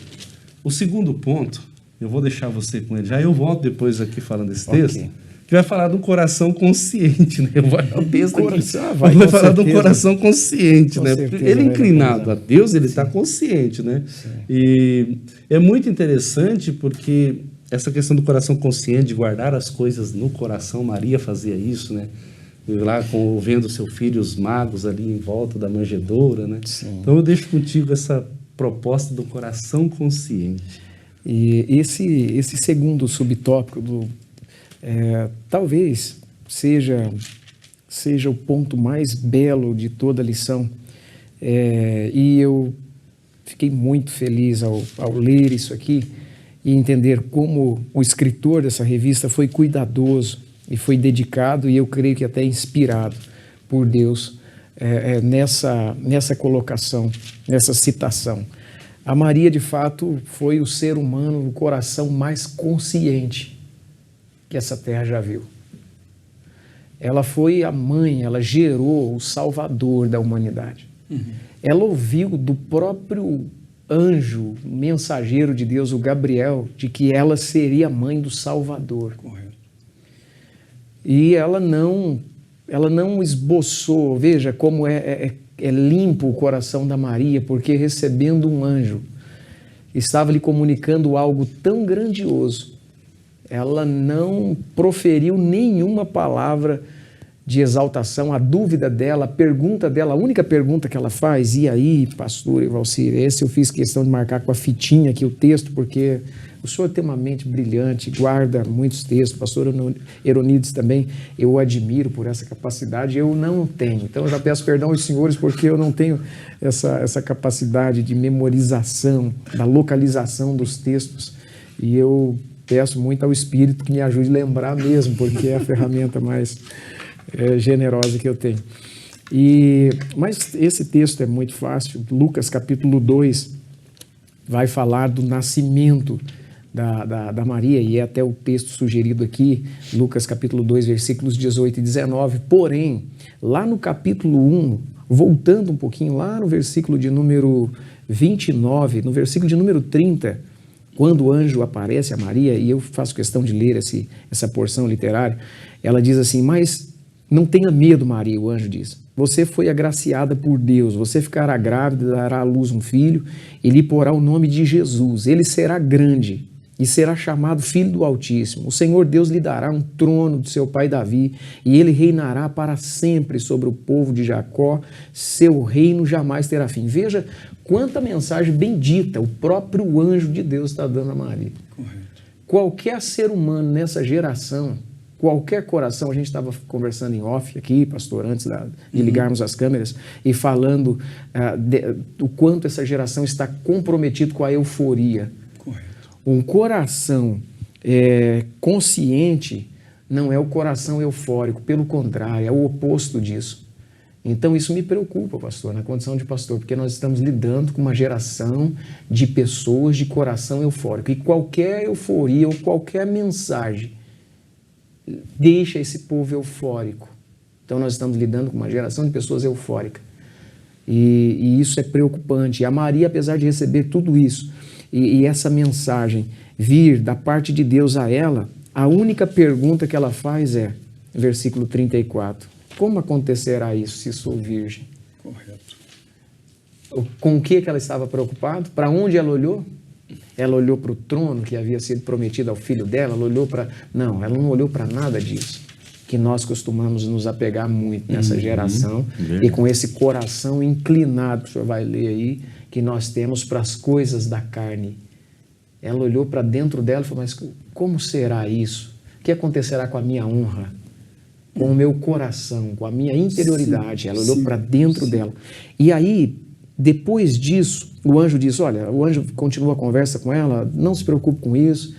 o segundo ponto, eu vou deixar você com ele já, eu volto depois aqui falando desse texto, que vai falar do coração consciente, né? O texto
Coração,
vai
com
falar do
certeza.
coração consciente,
Com
né?
certeza
Ele
vai
inclinado a
localizar.
Deus, ele está consciente, né?
Sim.
E é muito interessante porque essa questão do coração consciente, de guardar as coisas no coração, Maria fazia isso, né? Lá vendo seu filho, os magos ali em volta da manjedoura, né?
Sim.
Então eu deixo contigo essa proposta do coração consciente.
E esse segundo subtópico talvez seja o ponto mais belo de toda a lição. E eu fiquei muito feliz ao ler isso aqui e entender como o escritor dessa revista foi cuidadoso e foi dedicado, e eu creio que até inspirado por Deus nessa colocação, nessa citação. A Maria, de fato, foi o ser humano, o coração mais consciente que essa terra já viu. Ela foi a mãe, ela gerou o salvador da humanidade. Uhum. Ela ouviu do próprio anjo, mensageiro de Deus, o Gabriel, de que ela seria a mãe do Salvador.
Correto.
E ela não esboçou, veja como é limpo o coração da Maria, porque recebendo um anjo, estava lhe comunicando algo tão grandioso, ela não proferiu nenhuma palavra de exaltação. A dúvida dela, a pergunta dela, a única pergunta que ela faz: e aí, pastor Evalcir? Esse eu fiz questão de marcar com a fitinha aqui o texto, porque o senhor tem uma mente brilhante, guarda muitos textos. O pastor Eronides também, eu o admiro por essa capacidade, eu não tenho. Então eu já peço perdão aos senhores, porque eu não tenho essa capacidade de memorização, da localização dos textos, e eu peço muito ao Espírito que me ajude a lembrar mesmo, porque é a ferramenta mais generosa que eu tenho. Mas esse texto é muito fácil. Lucas capítulo 2 vai falar do nascimento da Maria, e é até o texto sugerido aqui, Lucas capítulo 2, versículos 18 e 19. Porém, lá no capítulo 1, voltando um pouquinho, lá no versículo de número 29, no versículo de número 30, quando o anjo aparece a Maria, e eu faço questão de ler essa porção literária, ela diz assim: mas não tenha medo, Maria, o anjo diz. Você foi agraciada por Deus, você ficará grávida e dará à luz um filho, e lhe porá o nome de Jesus. Ele será grande e será chamado Filho do Altíssimo. O Senhor Deus lhe dará um trono do seu pai Davi, e ele reinará para sempre sobre o povo de Jacó. Seu reino jamais terá fim. Veja quanta mensagem bendita o próprio anjo de Deus está dando a Maria.
Correto.
Qualquer ser humano nessa geração, qualquer coração, a gente estava conversando em off aqui, pastor, antes de ligarmos as câmeras, e falando do quanto essa geração está comprometida com a euforia.
Correto.
Um coração consciente não é o coração eufórico, pelo contrário, é o oposto disso. Então isso me preocupa, pastor, na condição de pastor, porque nós estamos lidando com uma geração de pessoas de coração eufórico, e qualquer euforia ou qualquer mensagem deixa esse povo eufórico. Então nós estamos lidando com uma geração de pessoas eufóricas. E isso é preocupante. E a Maria, apesar de receber tudo isso, e essa mensagem vir da parte de Deus a ela, a única pergunta que ela faz é, versículo 34, como acontecerá isso se sou virgem?
Correto.
Com o que ela estava preocupada? Para onde ela olhou? Ela olhou para o trono que havia sido prometido ao filho dela? Ela olhou para... Não, ela não olhou para nada disso, que nós costumamos nos apegar muito nessa geração, e com esse coração inclinado, que o senhor vai ler aí, que nós temos para as coisas da carne. Ela olhou para dentro dela e falou: mas como será isso? O que acontecerá com a minha honra? Com o meu coração, com a minha interioridade? Ela olhou para dentro dela. E aí, depois disso, o anjo disse: olha, o anjo continua a conversa com ela, não se preocupe com isso,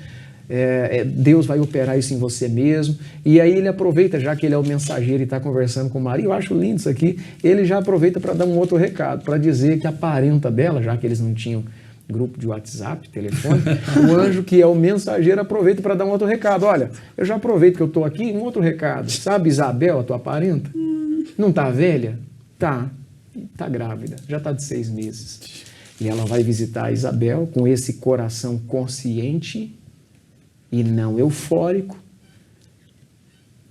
Deus vai operar isso em você mesmo. E aí ele aproveita, já que ele é o mensageiro e está conversando com Maria, eu acho lindo isso aqui, ele já aproveita para dar um outro recado, para dizer que a parenta dela, já que eles não tinham grupo de WhatsApp, telefone, o anjo, que é o mensageiro, aproveita para dar um outro recado. Olha, eu já aproveito que eu estou aqui, um outro recado. Sabe Isabel, a tua parenta? Não está velha? Tá grávida, já está de 6 meses. E ela vai visitar a Isabel com esse coração consciente e não eufórico.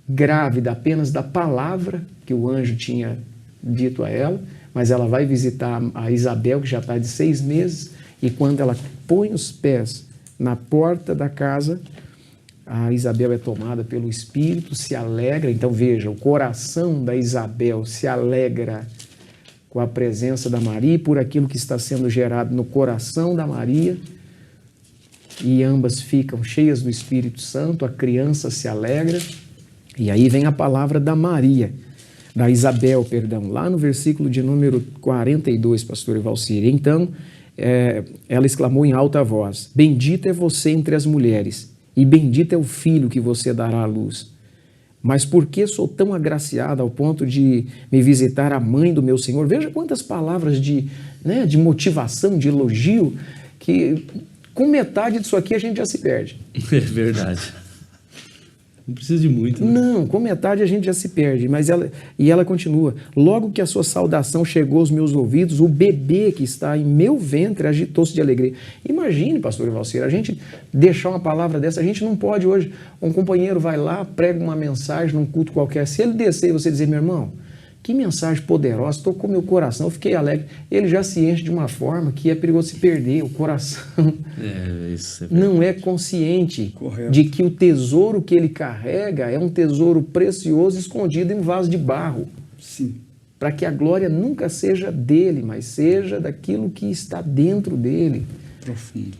grávida apenas da palavra que o anjo tinha dito a ela, mas ela vai visitar a Isabel, que já está de 6 meses, e quando ela põe os pés na porta da casa, a Isabel é tomada pelo Espírito, se alegra. Então veja, o coração da Isabel se alegra com a presença da Maria e por aquilo que está sendo gerado no coração da Maria, e ambas ficam cheias do Espírito Santo, a criança se alegra, e aí vem a palavra da Maria, da Isabel, perdão, lá no versículo de número 42, pastor Evalcir. Então, ela exclamou em alta voz: bendita é você entre as mulheres, e bendito é o filho que você dará à luz. Mas por que sou tão agraciada ao ponto de me visitar a mãe do meu Senhor? Veja quantas palavras de motivação, de elogio, que com metade disso aqui a gente já se perde.
É verdade. Não precisa de muito. Né?
Não, com metade a gente já se perde. Mas ela continua: logo que a sua saudação chegou aos meus ouvidos, o bebê que está em meu ventre agitou-se de alegria. Imagine, pastor Evalcir, a gente deixar uma palavra dessa. A gente não pode hoje. Um companheiro vai lá, prega uma mensagem num culto qualquer. Se ele descer e você dizer: meu irmão, que mensagem poderosa, tocou meu coração, eu fiquei alegre. Ele já se enche de uma forma que é perigoso se perder. O coração
isso
não é consciente
Correto.
de que o tesouro que ele carrega é um tesouro precioso escondido em um vaso de barro.
Sim.
Para que a glória nunca seja dele, mas seja daquilo que está dentro dele.
Profundo.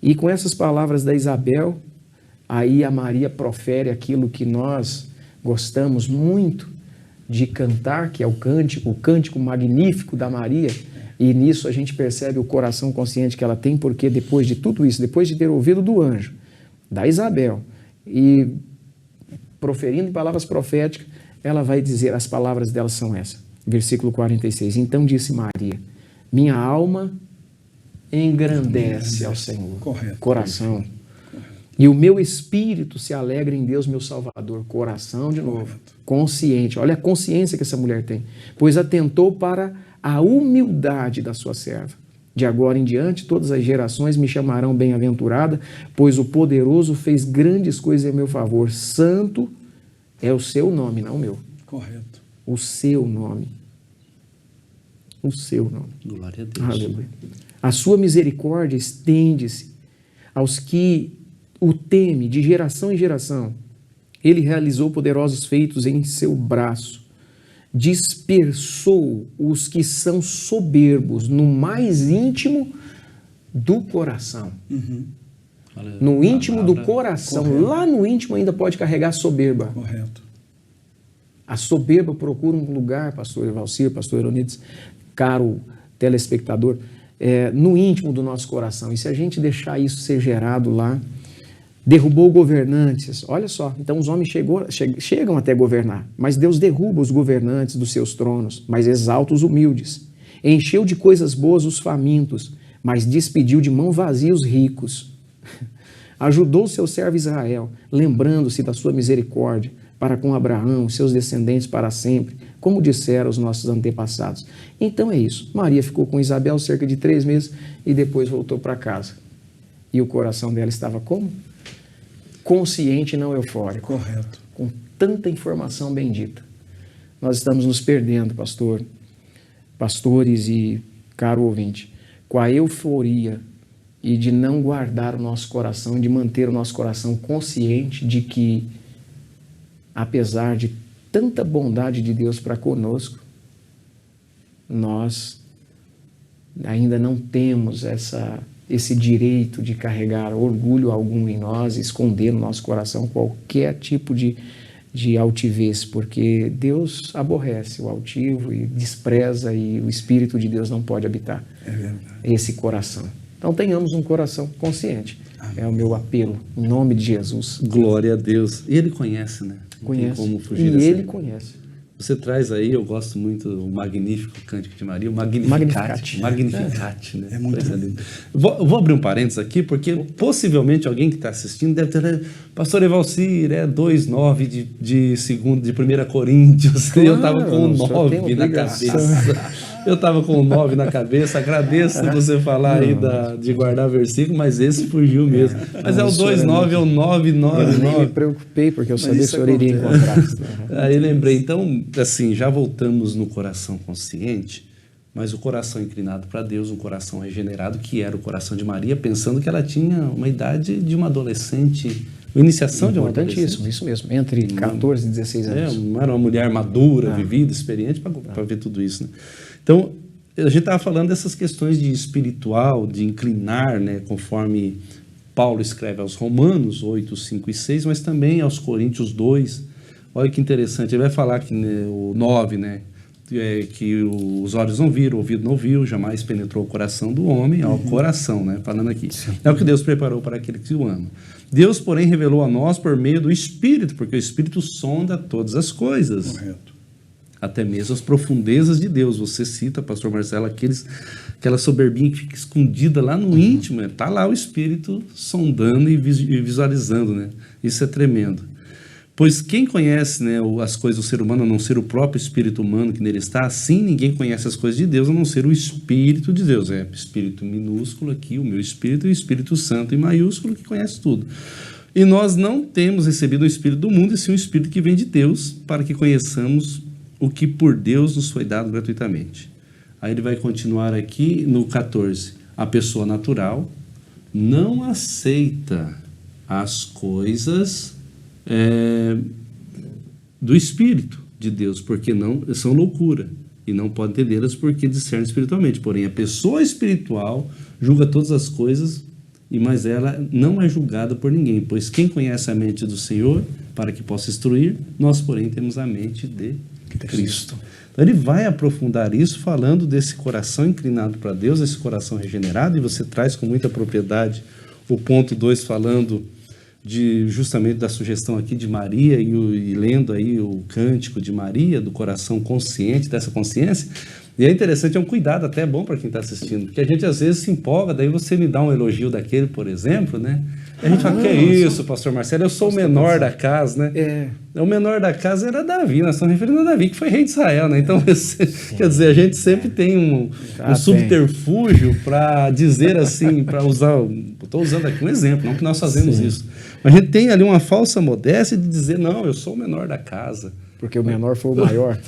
E com essas palavras da Isabel, aí a Maria profere aquilo que nós gostamos muito de cantar, que é o cântico magnífico da Maria, e nisso a gente percebe o coração consciente que ela tem, porque depois de tudo isso, depois de ter ouvido do anjo, da Isabel, e proferindo em palavras proféticas, ela vai dizer, as palavras dela são essas, versículo 46, então disse Maria: minha alma engrandece ao Senhor.
Correto.
Coração. E o meu espírito se alegra em Deus, meu Salvador. Coração, de novo. Consciente. Olha a consciência que essa mulher tem. Pois atentou para a humildade da sua serva. De agora em diante, todas as gerações me chamarão bem-aventurada, pois o poderoso fez grandes coisas em meu favor. Santo é o seu nome, não o meu.
Correto.
O seu nome. O seu nome.
Glória a Deus.
Aleluia. A sua misericórdia estende-se aos que o teme de geração em geração. Ele realizou poderosos feitos em seu braço. Dispersou os que são soberbos no mais íntimo do coração.
Uhum.
No íntimo do coração.
Correto.
Lá no íntimo ainda pode carregar soberba.
Correto.
A soberba procura um lugar, pastor Evalcir, pastor Eronides, caro telespectador, no íntimo do nosso coração. E se a gente deixar isso ser gerado lá, derrubou governantes. Olha só, então os homens chegam até governar, mas Deus derruba os governantes dos seus tronos, mas exalta os humildes. Encheu de coisas boas os famintos, mas despediu de mão vazia os ricos. Ajudou seu servo Israel, lembrando-se da sua misericórdia para com Abraão, seus descendentes para sempre, como disseram os nossos antepassados. Então é isso. Maria ficou com Isabel cerca de 3 meses e depois voltou para casa. E o coração dela estava como? Consciente e não eufórico.
Correto.
Com tanta informação bendita. Nós estamos nos perdendo, pastores e caro ouvinte, com a euforia e de não guardar o nosso coração, de manter o nosso coração consciente de que, apesar de tanta bondade de Deus para conosco, nós ainda não temos esse direito de carregar orgulho algum em nós, esconder no nosso coração qualquer tipo de altivez, porque Deus aborrece o altivo e despreza, e o Espírito de Deus não pode habitar esse coração. Então tenhamos um coração consciente. Amém. É o meu apelo, em nome de Jesus.
Glória a Deus. Ele conhece, né? Não
conhece.
tem como fugir
e
dessa.
Ele conhece.
Você traz aí, eu gosto muito do magnífico Cântico de Maria, o Magnificat. Magnificat, né?
É muito
lindo. Vou abrir um parênteses aqui, porque possivelmente alguém que está assistindo deve ter... Pastor Evalcir, 2:9 de 1 Coríntios.
Claro,
eu estava com 9 na cabeça. Eu estava com 9 na cabeça. Agradeço você falar aí de guardar versículo, mas esse fugiu mesmo. Mas é o 2:9, é o 9:9.
Eu nem me preocupei, porque eu sabia que o senhor iria encontrar.
Aí lembrei, então, assim, já voltamos no coração consciente, mas o coração inclinado para Deus, um coração regenerado, que era o coração de Maria, pensando que ela tinha uma idade de uma adolescente, a iniciação de uma adolescente.
Importantíssimo, isso mesmo, entre 14 e 16 anos.
Não era uma mulher madura, vivida, experiente, para ver tudo isso, né? Então, a gente estava falando dessas questões de espiritual, de inclinar, né, conforme Paulo escreve aos Romanos 8, 5 e 6, mas também aos Coríntios 2. Olha que interessante, ele vai falar que, né, o 9, né, que os olhos não viram, o ouvido não ouviu, jamais penetrou o coração do homem, ao coração, né, falando aqui. Sim. É o que Deus preparou para aquele que o ama. Deus, porém, revelou a nós por meio do Espírito, porque o Espírito sonda todas as coisas. Correto. Até mesmo as profundezas de Deus. Você cita, pastor Marcelo, aquela soberbinha que fica escondida lá no íntimo. Está lá o Espírito sondando e visualizando, né? Isso é tremendo. Pois quem conhece, né, as coisas do ser humano, a não ser o próprio Espírito humano que nele está, assim ninguém conhece as coisas de Deus, a não ser o Espírito de Deus. É Espírito minúsculo aqui, o meu Espírito, e o Espírito Santo em maiúsculo, que conhece tudo. E nós não temos recebido o Espírito do mundo, e sim o Espírito que vem de Deus, para que conheçamos o que por Deus nos foi dado gratuitamente. Aí ele vai continuar aqui no 14. A pessoa natural não aceita as coisas do Espírito de Deus, porque não são loucura, e não pode entendê-las porque discerne espiritualmente. Porém, a pessoa espiritual julga todas as coisas, mas ela não é julgada por ninguém, pois quem conhece a mente do Senhor, para que possa instruir, nós, porém, temos a mente de Cristo. Então ele vai aprofundar isso falando desse coração inclinado para Deus, esse coração regenerado, e você traz com muita propriedade o ponto 2 falando justamente da sugestão aqui de Maria e lendo aí o cântico de Maria, do coração consciente, dessa consciência. E é interessante, é um cuidado até bom para quem está assistindo, porque a gente às vezes se empolga, daí você me dá um elogio daquele, por exemplo, né? A gente fala, que é isso, pastor Marcelo, eu sou o menor da casa, né? O menor da casa era Davi, nós estamos referindo a Davi, que foi rei de Israel, né? Então, quer dizer, a gente sempre tem um subterfúgio para dizer assim, para usar, estou usando aqui um exemplo, não que nós fazemos isso, mas a gente tem ali uma falsa modéstia de dizer, não, eu sou o menor da casa.
Porque o menor foi o maior.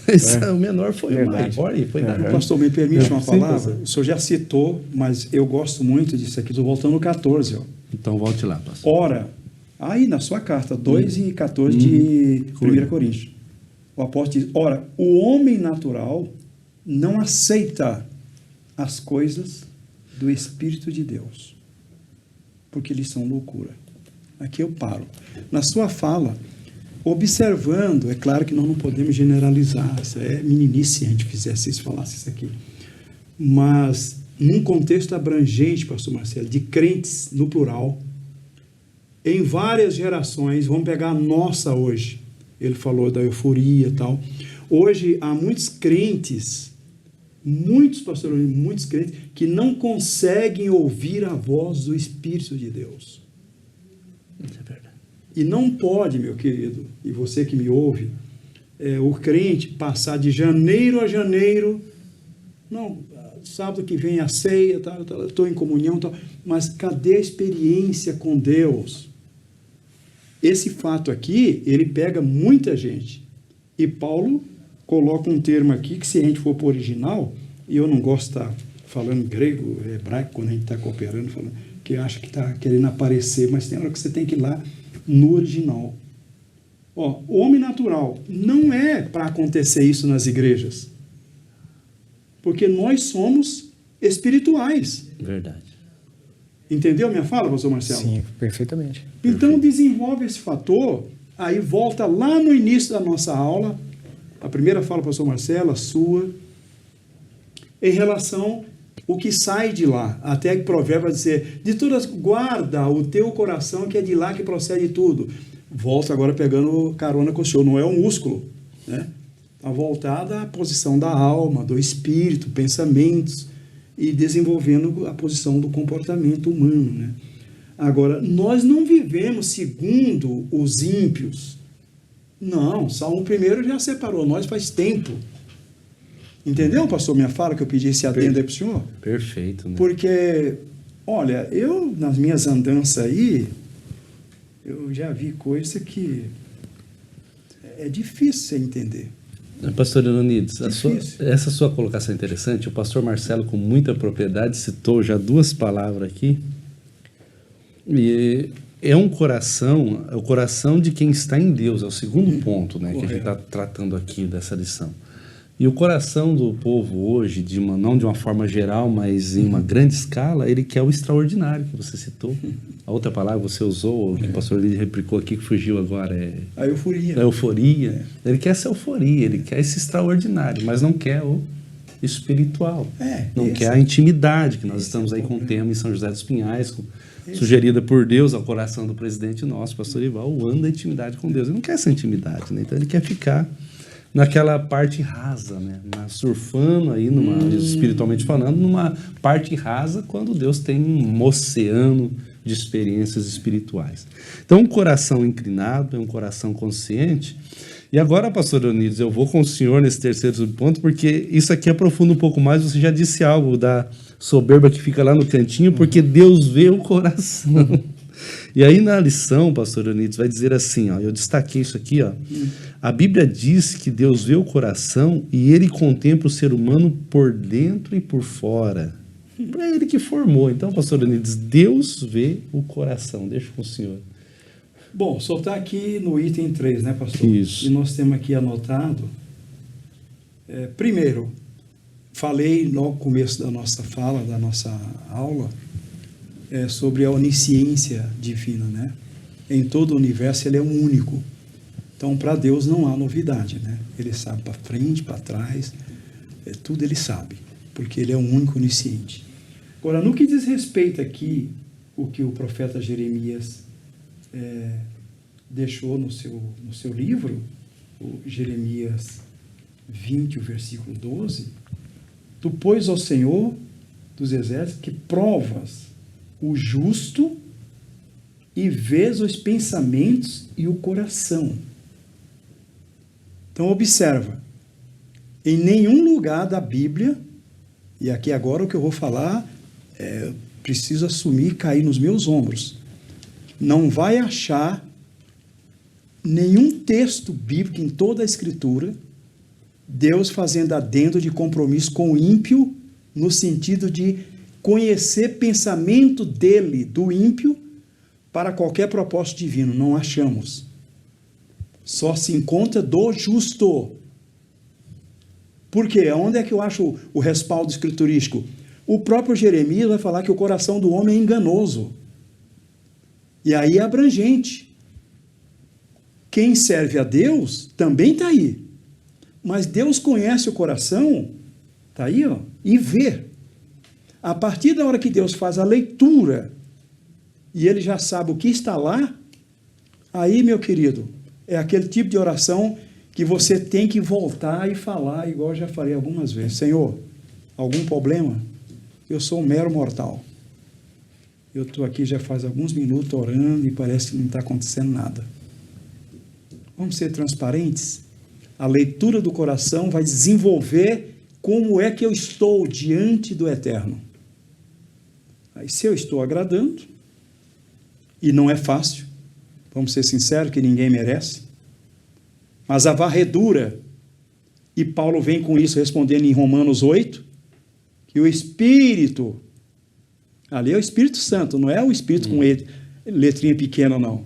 O menor foi o maior. E foi
Pastor, me permite uma palavra? O senhor já citou, mas eu gosto muito disso aqui. Estou voltando no 14. Ó.
Então, volte lá, pastor.
Ora, aí na sua carta, 2 e 14 de 1 Coríntios. O apóstolo diz, ora, o homem natural não aceita as coisas do Espírito de Deus, porque eles são loucura. Aqui eu paro. Na sua fala, observando, é claro que nós não podemos generalizar, isso é meninice se a gente fizesse isso, falasse isso aqui, mas num contexto abrangente, pastor Marcelo, de crentes no plural, em várias gerações, vamos pegar a nossa hoje, ele falou da euforia e tal, hoje há muitos crentes, muitos crentes que não conseguem ouvir a voz do Espírito de Deus.
Isso é verdade.
E não pode, meu querido, e você que me ouve, o crente passar de janeiro a janeiro, não, sábado que vem a ceia, estou em comunhão, mas cadê a experiência com Deus? Esse fato aqui, ele pega muita gente. E Paulo coloca um termo aqui, que se a gente for para o original, e eu não gosto de estar falando grego, hebraico, quando a gente está cooperando, falando, que acha que está querendo aparecer, mas tem hora que você tem que ir lá no original. Ó, o homem natural não é para acontecer isso nas igrejas, porque nós somos espirituais.
Verdade.
Entendeu a minha fala, pastor Marcelo?
Sim, perfeitamente.
Então desenvolve esse fator, aí volta lá no início da nossa aula, a primeira fala, pastor Marcelo, a sua, em relação o que sai de lá, até que Provérbio vai dizer, de todas, guarda o teu coração, que é de lá que procede tudo. Volta agora pegando carona com o senhor, não é o músculo, né? Está voltada à posição da alma, do espírito, pensamentos, e desenvolvendo a posição do comportamento humano, né? Agora, nós não vivemos segundo os ímpios. Não, Salmo 1 já separou nós faz tempo. Entendeu, pastor, minha fala, que eu pedi esse adendo aí para o senhor?
Perfeito, né?
Porque, olha, eu, nas minhas andanças aí, eu já vi coisa que é difícil você entender.
Pastor Leonides,
Difícil.
essa sua colocação é interessante. O pastor Marcelo, com muita propriedade, citou já duas palavras aqui. E é um coração, é o coração de quem está em Deus. É o segundo ponto, né, que a gente está tratando aqui dessa lição. E o coração do povo hoje, não de uma forma geral, mas em uma grande escala, ele quer o extraordinário, que você citou. A outra palavra que você usou, que o pastor Lídio replicou aqui, que fugiu agora,
A euforia.
a euforia. Ele quer essa euforia, ele quer esse extraordinário, mas não quer o espiritual. Não quer a intimidade, que nós estamos aí com o tema em São José dos Pinhais, sugerida por Deus ao coração do presidente nosso, pastor Ival, o ano da intimidade com Deus. Ele não quer essa intimidade, né? Então ele quer ficar naquela parte rasa, né? Surfando aí, espiritualmente falando, numa parte rasa, quando Deus tem um oceano de experiências espirituais. Então, um coração inclinado é um coração consciente. E agora, pastor Leonides, eu vou com o senhor nesse terceiro ponto, porque isso aqui aprofunda um pouco mais. Você já disse algo da soberba que fica lá no cantinho, porque Deus vê o coração. E aí na lição, pastor Leonides, vai dizer assim, ó, eu destaquei isso aqui, ó, a Bíblia diz que Deus vê o coração e ele contempla o ser humano por dentro e por fora. É ele que formou. Então, pastor Leonides, Deus vê o coração. Deixa com o senhor.
Bom, só está aqui no item 3, né, pastor?
Isso.
E nós temos aqui anotado. Primeiro, falei no começo da nossa fala, da nossa aula, sobre a onisciência divina, né? Em todo o universo ele é um único. Então, para Deus não há novidade, né? Ele sabe para frente, para trás, tudo ele sabe, porque ele é um único onisciente. Agora, no que diz respeito aqui, o que o profeta Jeremias deixou no seu livro, o Jeremias 20, o versículo 12, tu pois ao Senhor dos exércitos que provas o justo e vês os pensamentos e o coração. Então, observa, em nenhum lugar da Bíblia, e aqui agora o que eu vou falar, preciso assumir e cair nos meus ombros, não vai achar nenhum texto bíblico em toda a Escritura, Deus fazendo adendo de compromisso com o ímpio, no sentido de conhecer pensamento dele, do ímpio, para qualquer propósito divino. Não achamos. Só se encontra do justo. Por quê? Onde é que eu acho o respaldo escriturístico? O próprio Jeremias vai falar que o coração do homem é enganoso. E aí é abrangente. Quem serve a Deus também está aí. Mas Deus conhece o coração, está aí, ó, e vê. A partir da hora que Deus faz a leitura e ele já sabe o que está lá, aí, meu querido, é aquele tipo de oração que você tem que voltar e falar, igual eu já falei algumas vezes. Senhor, algum problema? Eu sou um mero mortal. Eu estou aqui já faz alguns minutos orando e parece que não está acontecendo nada. Vamos ser transparentes? A leitura do coração vai desenvolver como é que eu estou diante do Eterno. Aí, se eu estou agradando, e não é fácil, vamos ser sinceros que ninguém merece, mas a varredura, e Paulo vem com isso respondendo em Romanos 8, que o Espírito, ali é o Espírito Santo, não é o Espírito com letrinha pequena não,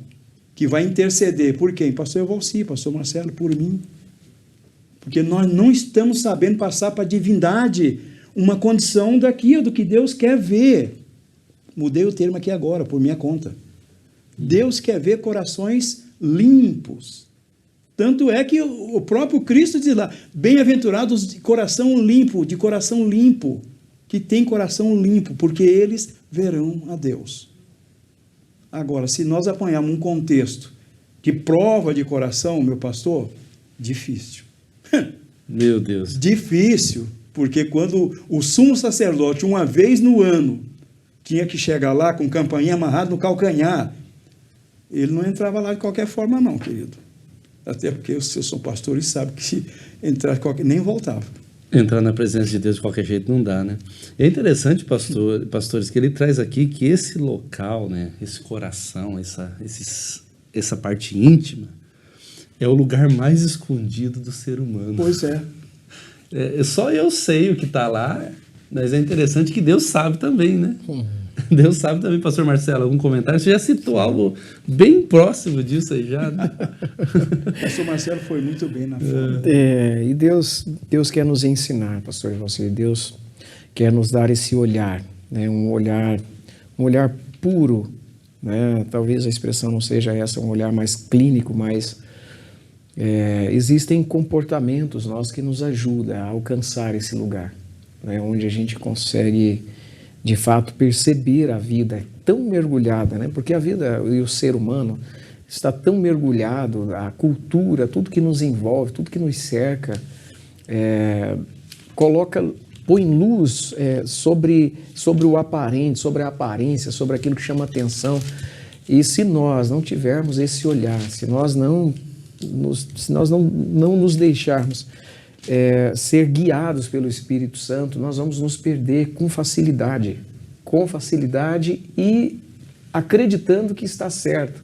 que vai interceder por quem? Pastor Evalci, pastor Marcelo, por mim. Porque nós não estamos sabendo passar para a divindade uma condição daquilo, do que Deus quer ver. Mudei o termo aqui agora, por minha conta. Deus quer ver corações limpos. Tanto é que o próprio Cristo diz lá, bem-aventurados de coração limpo, que tem coração limpo, porque eles verão a Deus. Agora, se nós apanharmos um contexto de prova de coração, meu pastor, difícil.
Meu Deus.
Difícil, porque quando o sumo sacerdote, uma vez no ano, tinha que chegar lá com campainha amarrada no calcanhar, ele não entrava lá de qualquer forma não, querido. Até porque os seus são pastores e sabem que se entrar de qualquer... nem voltava.
Entrar na presença de Deus de qualquer jeito não dá, né? É interessante, pastores, que ele traz aqui que esse local, né, esse coração, essa parte íntima, é o lugar mais escondido do ser humano.
Pois é.
Só eu sei o que está lá, mas é interessante que Deus sabe também, né? Deus sabe também, pastor Marcelo, algum comentário? Você já citou algo bem próximo disso aí já, né?
Pastor Marcelo foi muito bem na fala.
E Deus quer nos ensinar, pastor Valcir. Deus quer nos dar esse olhar, né? Um olhar puro, né? Talvez a expressão não seja essa, um olhar mais clínico, mas existem comportamentos nossos que nos ajudam a alcançar esse lugar, né? Onde a gente consegue de fato perceber a vida tão mergulhada, né? Porque a vida e o ser humano está tão mergulhado, a cultura, tudo que nos envolve, tudo que nos cerca, põe luz sobre o aparente, sobre a aparência, sobre aquilo que chama atenção. E se nós não tivermos esse olhar, se nós não nos deixarmos ser guiados pelo Espírito Santo, nós vamos nos perder com facilidade e acreditando que está certo,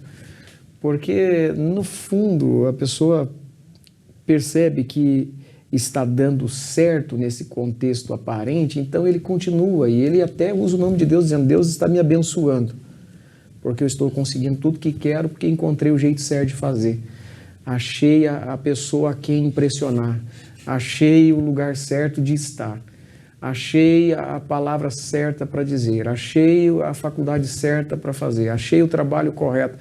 porque no fundo a pessoa percebe que está dando certo nesse contexto aparente, então ele continua e ele até usa o nome de Deus dizendo: Deus está me abençoando, porque eu estou conseguindo tudo que quero, porque encontrei o jeito certo de fazer, achei a pessoa a quem impressionar, achei o lugar certo de estar, achei a palavra certa para dizer, achei a faculdade certa para fazer, achei o trabalho correto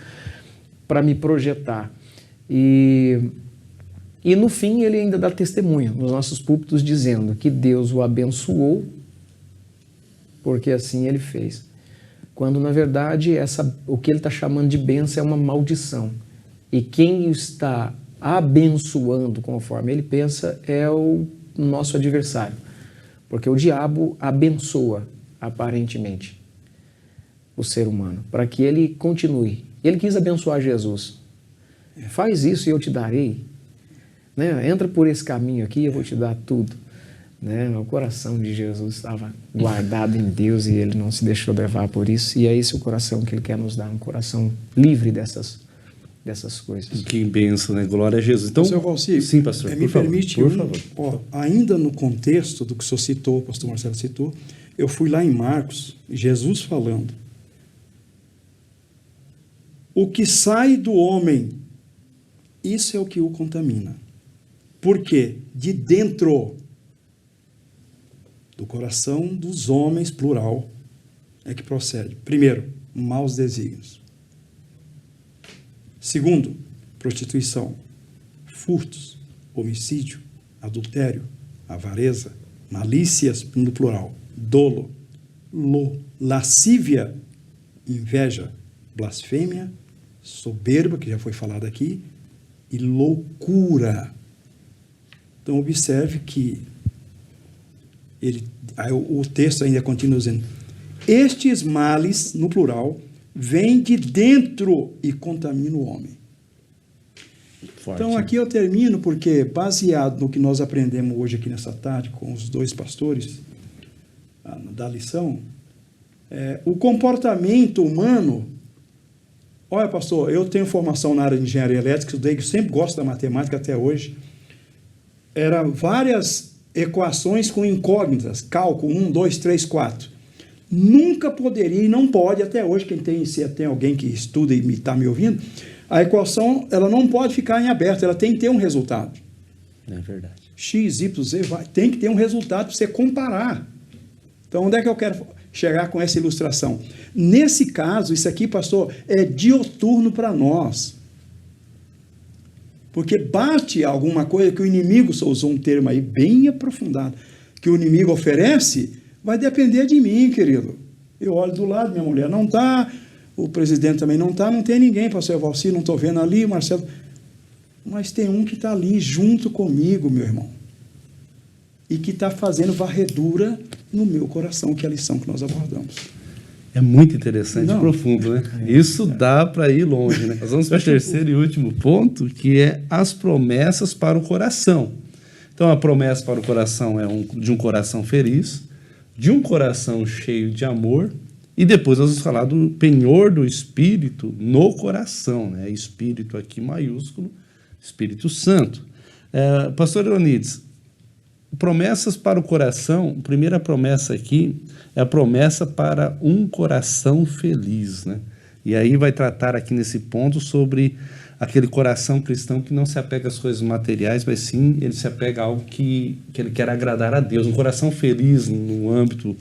para me projetar. E no fim ele ainda dá testemunho nos nossos púlpitos dizendo que Deus o abençoou porque assim ele fez. Quando na verdade o que ele está chamando de bênção é uma maldição. E quem o está abençoando conforme ele pensa é o nosso adversário, porque o diabo abençoa aparentemente o ser humano para que ele continue. Ele quis abençoar Jesus. Faz isso e eu te darei, né? Entra por esse caminho aqui, eu vou te dar tudo, né? O coração de Jesus estava guardado em Deus e ele não se deixou levar por isso, e é esse o coração que ele quer nos dar, um coração livre dessas coisas.
Que bênção, né? Glória a Jesus. Então,
Pastor Valcir,
sim, pastor,
me permite,
por favor.
Ainda no contexto do que o senhor citou, o pastor Marcelo citou, eu fui lá em Marcos, Jesus falando: o que sai do homem, isso é o que o contamina. Por quê? De dentro do coração dos homens, plural, é que procede. Primeiro, maus desígnios. Segundo, prostituição, furtos, homicídio, adultério, avareza, malícias, no plural, dolo, lascívia, inveja, blasfêmia, soberba, que já foi falado aqui, e loucura. Então, observe que o texto ainda continua dizendo: estes males, no plural, vêm de dentro e contaminam o homem. Forte. Então, aqui eu termino porque, baseado no que nós aprendemos hoje aqui nessa tarde com os dois pastores da lição, o comportamento humano... Olha, pastor, eu tenho formação na área de engenharia elétrica, estudei, que sempre gosto da matemática até hoje. Eram várias equações com incógnitas, cálculo 1, 2, 3, 4. Nunca poderia e não pode, até hoje, se tem alguém que estuda e está me ouvindo, a equação ela não pode ficar em aberto, ela tem que ter um resultado.
É verdade.
X, Y, Z, tem que ter um resultado para você comparar. Então, onde é que eu quero chegar com essa ilustração? Nesse caso, isso aqui, pastor, é dioturno para nós. Porque bate alguma coisa que o inimigo, só usou um termo aí bem aprofundado, que o inimigo oferece, vai depender de mim, querido. Eu olho do lado, minha mulher não está, o presidente também não está, não tem ninguém, pastor Valcir, não estou vendo ali, o Marcelo. Mas tem um que está ali junto comigo, meu irmão. e que está fazendo varredura no meu coração, que é a lição que nós abordamos.
É muito interessante e
Não.
profundo, né? Isso dá para ir longe, né? Nós vamos para o terceiro e último ponto, que é as promessas para o coração. Então, a promessa para o coração é de um coração feliz, de um coração cheio de amor, e depois nós vamos falar do penhor do Espírito no coração, né? Espírito aqui maiúsculo, Espírito Santo. Pastor Leonides, promessas para o coração, a primeira promessa aqui é a promessa para um coração feliz, né? E aí vai tratar aqui nesse ponto sobre aquele coração cristão que não se apega às coisas materiais, mas sim ele se apega a algo que ele quer agradar a Deus. Um coração feliz no âmbito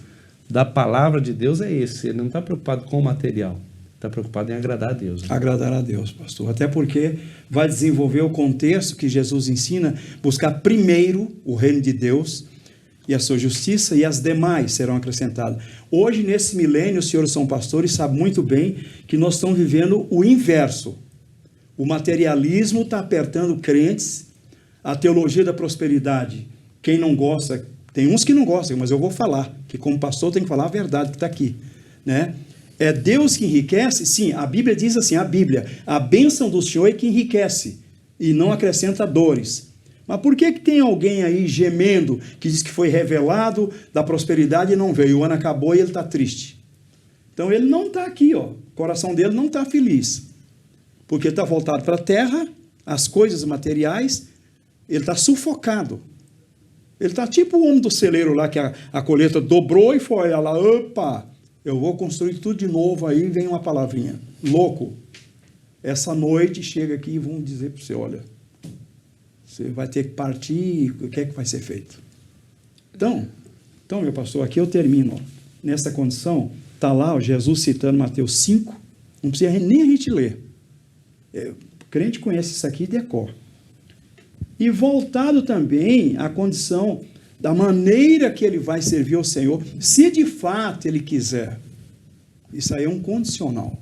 da palavra de Deus é esse, ele não está preocupado com o material, está preocupado em agradar a Deus. Né?
Agradar a Deus, pastor. Até porque vai desenvolver o contexto que Jesus ensina, buscar primeiro o reino de Deus e a sua justiça, e as demais serão acrescentadas. Hoje, nesse milênio, os senhores são pastores, sabem muito bem que nós estamos vivendo o inverso. O materialismo está apertando crentes, a teologia da prosperidade. Quem não gosta, tem uns que não gostam, mas eu vou falar, que como pastor tem que falar a verdade que está aqui, né? É Deus que enriquece? Sim, a Bíblia diz assim, a bênção do Senhor é que enriquece e não acrescenta dores. Mas por que tem alguém aí gemendo que diz que foi revelado da prosperidade e não veio? O ano acabou e ele está triste. Então ele não está aqui, ó. O coração dele não está feliz. Porque ele está voltado para a terra, as coisas materiais, ele está sufocado. Ele está tipo o homem do celeiro lá, que a colheita dobrou e foi lá, opa, eu vou construir tudo de novo, aí vem uma palavrinha, louco. Essa noite chega aqui e vão dizer para você, olha, você vai ter que partir, o que é que vai ser feito? Então, meu pastor, aqui eu termino. Ó. Nessa condição, está lá ó, Jesus citando Mateus 5, não precisa nem a gente ler. O crente conhece isso aqui de decor. E voltado também à condição da maneira que ele vai servir ao Senhor, se de fato ele quiser. Isso aí é um condicional.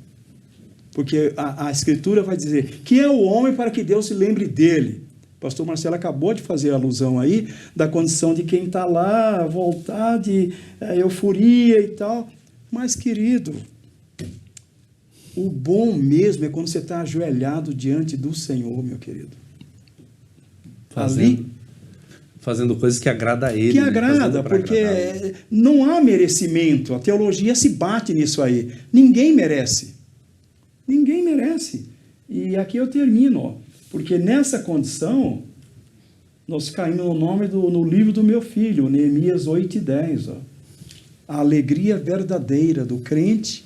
Porque a Escritura vai dizer que é o homem para que Deus se lembre dele. O pastor Marcelo acabou de fazer alusão aí da condição de quem está lá, voltar de euforia e tal. Mas, querido, o bom mesmo é quando você está ajoelhado diante do Senhor, meu querido.
Fazendo coisas que agrada a Ele.
Que agrada, porque não há merecimento. A teologia se bate nisso aí. Ninguém merece. Ninguém merece. E aqui eu termino, ó, porque nessa condição, nós caímos no livro do meu filho, Neemias 8:10. A alegria verdadeira do crente,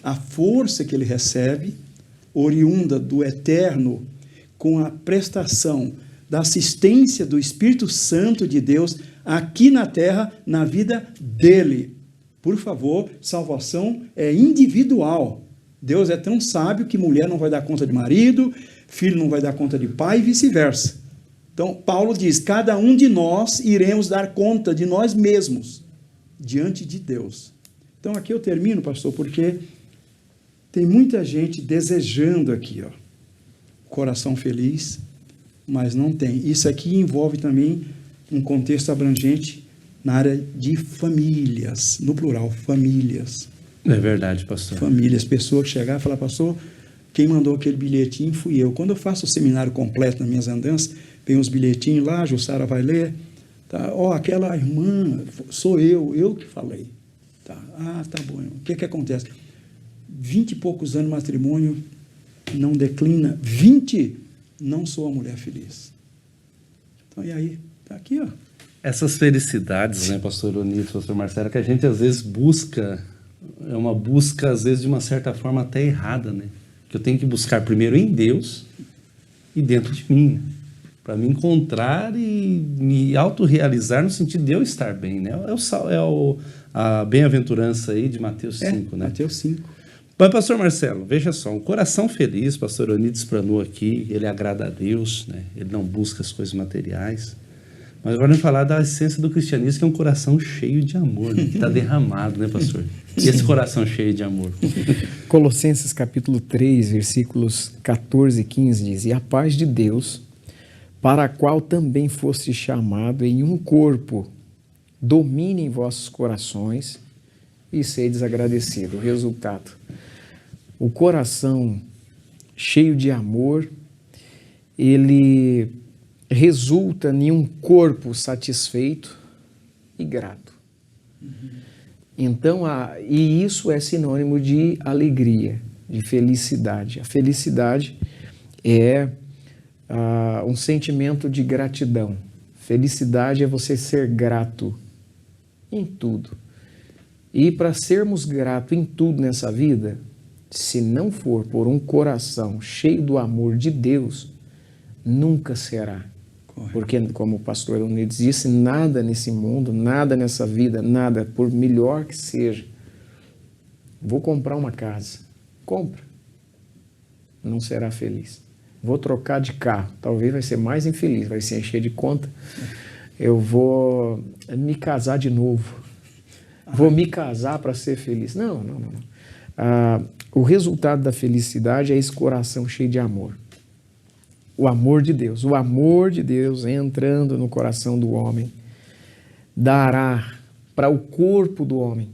a força que ele recebe, oriunda do eterno, com a prestação da assistência do Espírito Santo de Deus aqui na terra, na vida dele. Por favor, salvação é individual. Deus é tão sábio que mulher não vai dar conta de marido, filho não vai dar conta de pai e vice-versa. Então, Paulo diz, cada um de nós iremos dar conta de nós mesmos diante de Deus. Então, aqui eu termino, pastor, porque tem muita gente desejando aqui, ó, coração feliz, mas não tem. Isso aqui envolve também um contexto abrangente na área de famílias, no plural, famílias.
É verdade, pastor.
Famílias, pessoas que chegaram e falaram, pastor, quem mandou aquele bilhetinho fui eu. Quando eu faço o seminário completo nas minhas andanças, vem os bilhetinhos lá, a Jussara vai ler, tá? Ó, aquela irmã, sou eu que falei. Tá? Ah, tá bom. O que acontece? 20 e poucos anos de matrimônio, não declina. 20, não sou a mulher feliz. Então, e aí? Tá aqui, ó.
Essas felicidades, né, pastor Leonides, pastor Marcelo, que a gente às vezes busca, é uma busca, às vezes, de uma certa forma até errada, né? Que eu tenho que buscar primeiro em Deus e dentro de mim, para me encontrar e me autorrealizar no sentido de eu estar bem, né? A bem-aventurança aí de Mateus 5, né?
Mateus 5.
Mas, pastor Marcelo, veja só, um coração feliz, pastor Leonides explanou aqui, ele agrada a Deus, né? Ele não busca as coisas materiais. Mas agora vamos falar da essência do cristianismo, que é um coração cheio de amor, né? Que está derramado, né, pastor? E esse coração cheio de amor?
Colossenses capítulo 3, versículos 14 e 15 diz, e a paz de Deus para a qual também foste chamado em um corpo, domine em vossos corações e sedes agradecidos. O resultado, o coração cheio de amor, ele resulta em um corpo satisfeito e grato. Então, e isso é sinônimo de alegria, de felicidade. A felicidade é um sentimento de gratidão. Felicidade é você ser grato em tudo. E para sermos gratos em tudo nessa vida, se não for por um coração cheio do amor de Deus, nunca será. Correto. Porque, como o pastor Leonides disse, nada nesse mundo, nada nessa vida, nada, por melhor que seja. Vou comprar uma casa. Compra. Não será feliz. Vou trocar de carro. Talvez vai ser mais infeliz, vai se encher de conta. Eu vou me casar de novo. Vou me casar para ser feliz. Não. O resultado da felicidade é esse coração cheio de amor. O amor de Deus entrando no coração do homem, dará para o corpo do homem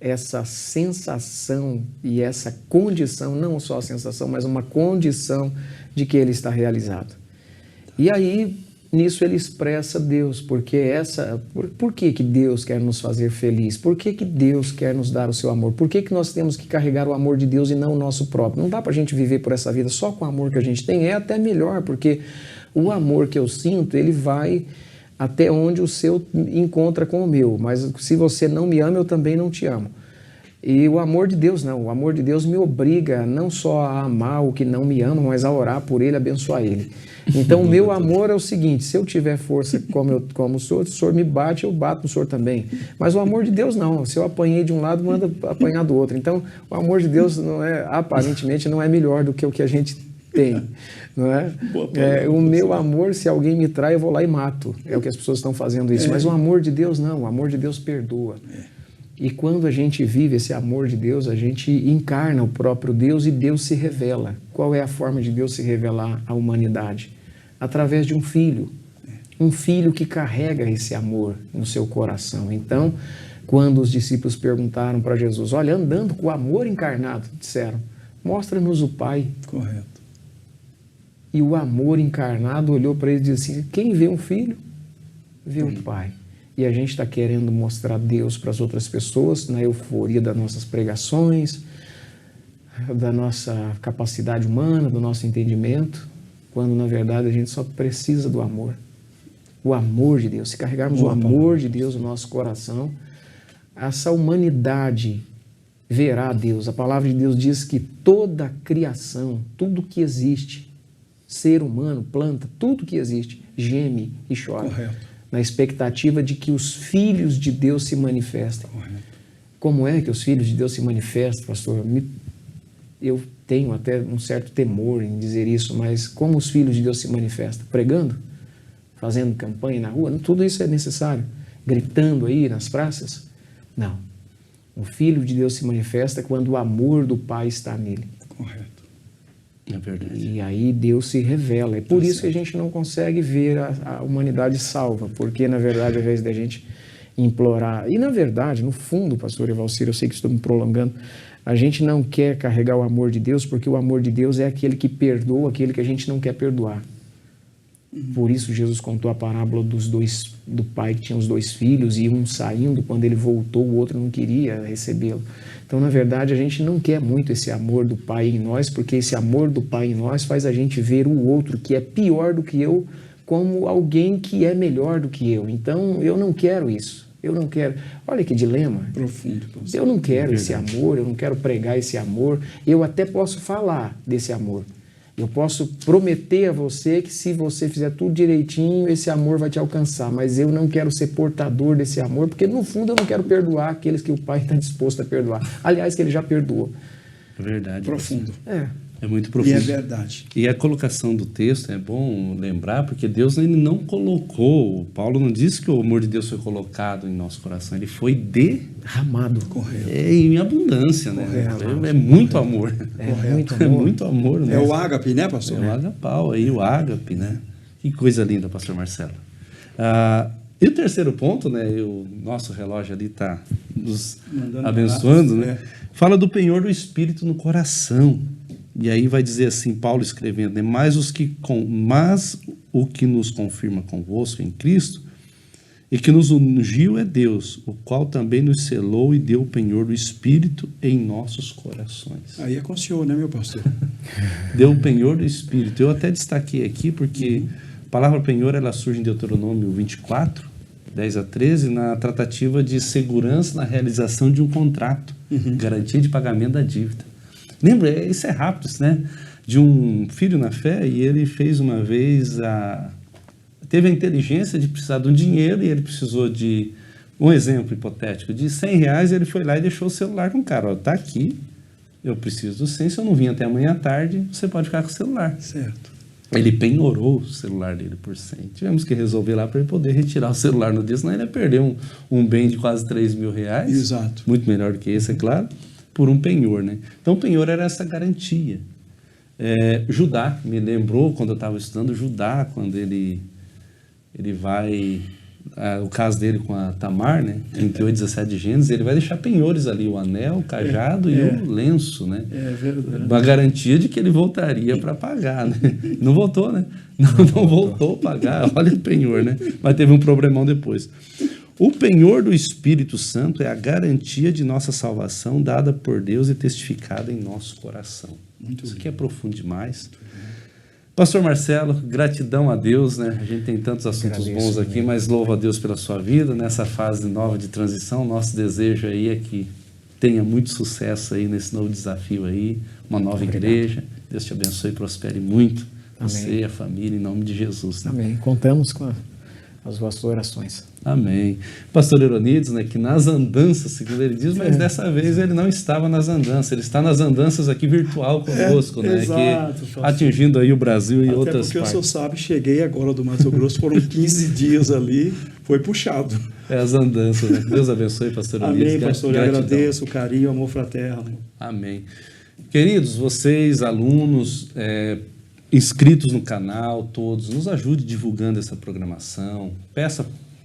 essa sensação e essa condição, não só a sensação, mas uma condição de que ele está realizado. E aí, nisso ele expressa Deus, porque por que Deus quer nos fazer feliz? Por que Deus quer nos dar o seu amor? Por que nós temos que carregar o amor de Deus e não o nosso próprio? Não dá para a gente viver por essa vida só com o amor que a gente tem, é até melhor, porque o amor que eu sinto, ele vai até onde o seu encontra com o meu, mas se você não me ama, eu também não te amo. E o amor de Deus não, o amor de Deus me obriga não só a amar o que não me ama, mas a orar por ele, abençoar ele. Então o meu amor é o seguinte, se eu tiver força como o senhor me bate, eu bato no senhor também. Mas o amor de Deus não, se eu apanhei de um lado, manda apanhar do outro. Então o amor de Deus aparentemente não é melhor do que o que a gente tem, não é? O meu amor, se alguém me trai, eu vou lá e mato. É o que as pessoas estão fazendo isso. Mas o amor de Deus não, o amor de Deus perdoa. E quando a gente vive esse amor de Deus, a gente encarna o próprio Deus e Deus se revela. Qual é a forma de Deus se revelar à humanidade? Através de um filho. Um filho que carrega esse amor no seu coração. Então, quando os discípulos perguntaram para Jesus, olha, andando com o amor encarnado, disseram, mostra-nos o Pai.
Correto.
E o amor encarnado olhou para ele e disse assim, quem vê um filho, vê o Pai. E a gente está querendo mostrar Deus para as outras pessoas na euforia das nossas pregações, da nossa capacidade humana, do nosso entendimento, quando na verdade a gente só precisa do amor. O amor de Deus. Se carregarmos o amor de Deus no nosso coração, essa humanidade verá Deus. A palavra de Deus diz que toda a criação, tudo que existe, ser humano, planta, tudo que existe, geme e chora. Correto. Na expectativa de que os filhos de Deus se manifestem. Correto. Como é que os filhos de Deus se manifestam, pastor? Eu tenho até um certo temor em dizer isso, mas como os filhos de Deus se manifestam? Pregando? Fazendo campanha na rua? Tudo isso é necessário. Gritando aí nas praças? Não. O filho de Deus se manifesta quando o amor do Pai está nele. Correto. É verdade. E aí Deus se revela. É por isso que a gente não consegue ver a humanidade salva, porque, na verdade, ao invés da gente implorar... E, na verdade, no fundo, pastor Evalcir, eu sei que estou me prolongando, a gente não quer carregar o amor de Deus, porque o amor de Deus é aquele que perdoa aquele que a gente não quer perdoar. Por isso Jesus contou a parábola do pai que tinha os dois filhos e um saindo, quando ele voltou, o outro não queria recebê-lo. Então, na verdade, a gente não quer muito esse amor do Pai em nós, porque esse amor do Pai em nós faz a gente ver o outro que é pior do que eu como alguém que é melhor do que eu. Então, eu não quero isso. Eu não quero. Olha que dilema.
Profundo.
Eu não quero esse amor, eu não quero pregar esse amor. Eu até posso falar desse amor. Eu posso prometer a você que se você fizer tudo direitinho, esse amor vai te alcançar. Mas eu não quero ser portador desse amor, porque no fundo eu não quero perdoar aqueles que o Pai está disposto a perdoar. Aliás, que ele já perdoou.
É verdade.
Profundo.
É muito profundo.
E é verdade.
E a colocação do texto é bom lembrar, porque Deus ele não colocou, Paulo não disse que o amor de Deus foi colocado em nosso coração, ele foi derramado.
Correto.
Em abundância, né?
Correto.
É muito amor.
Muito amor.
É muito amor. Né?
É o ágape, né, pastor?
É o agapau, aí o ágape, né? Que coisa linda, pastor Marcelo. E o terceiro ponto, né? O nosso relógio ali está nos abençoando, né? Fala do penhor do Espírito no coração. E aí vai dizer assim, Paulo escrevendo, né? Mas o que nos confirma convosco em Cristo e que nos ungiu é Deus, o qual também nos selou e deu o penhor do Espírito em nossos corações.
Aí é com o senhor, né, meu pastor?
Deu o penhor do Espírito. Eu até destaquei aqui porque a palavra penhor ela surge em Deuteronômio 24, 10 a 13, na tratativa de segurança na realização de um contrato, garantia de pagamento da dívida. Lembra, isso é rápido, né? De um filho na fé, e ele fez uma vez, teve a inteligência de precisar de um dinheiro, e ele precisou de, um exemplo hipotético, de R$100, e ele foi lá e deixou o celular com o cara. Ó, tá aqui, eu preciso do 100, se eu não vim até amanhã à tarde, você pode ficar com o celular.
Certo.
Ele penhorou o celular dele por 100. Tivemos que resolver lá para ele poder retirar o celular no dia, senão ele ia perder um bem de quase R$3.000.
Exato.
Muito melhor do que esse, é claro, por um penhor, né? Então, o penhor era essa garantia. Judá, me lembrou, quando eu estava estudando, Judá, quando ele vai... o caso dele com a Tamar, né? 38, 17 de Gênesis, ele vai deixar penhores ali, o anel, o cajado e o lenço, né?
É verdade.
Uma garantia de que ele voltaria para pagar, né? Não voltou, né? Não voltou a pagar, olha o penhor, né? Mas teve um problemão depois. O penhor do Espírito Santo é a garantia de nossa salvação dada por Deus e testificada em nosso coração. Isso aqui é profundo demais. Pastor Marcelo, gratidão a Deus, né? A gente tem tantos assuntos bons aqui, mas louvo a Deus pela sua vida, nessa fase nova de transição. Nosso desejo aí é que tenha muito sucesso aí nesse novo desafio aí, uma nova igreja. Deus te abençoe e prospere muito. Você e a família, em nome de Jesus. Né?
Amém. Contamos com as vossas orações.
Amém. Pastor Eronides, né, que nas andanças, segundo ele diz, mas dessa vez ele não estava nas andanças, ele está nas andanças aqui virtual conosco, né,
exato,
que, atingindo aí o Brasil e
até
outras
porque
partes.
o senhor sabe, cheguei agora do Mato Grosso, foram 15 dias ali, foi puxado.
As andanças, né? Deus abençoe, pastor Eronides.
Amém, pastor, eu agradeço o carinho, o amor fraterno.
Amém. Queridos, vocês, alunos, inscritos no canal, todos, nos ajude divulgando essa programação,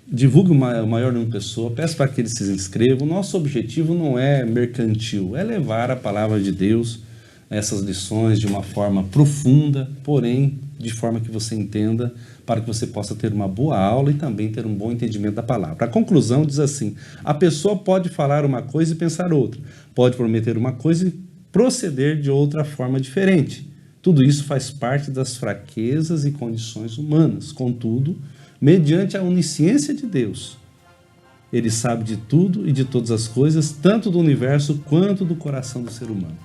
divulgue o maior número de pessoas, peça para que eles se inscrevam. O nosso objetivo não é mercantil, é levar a palavra de Deus, essas lições de uma forma profunda, porém de forma que você entenda, para que você possa ter uma boa aula e também ter um bom entendimento da palavra. A conclusão diz assim: a pessoa pode falar uma coisa e pensar outra, pode prometer uma coisa e proceder de outra forma diferente. Tudo isso faz parte das fraquezas e condições humanas. Contudo, mediante a onisciência de Deus, Ele sabe de tudo e de todas as coisas, tanto do universo quanto do coração do ser humano.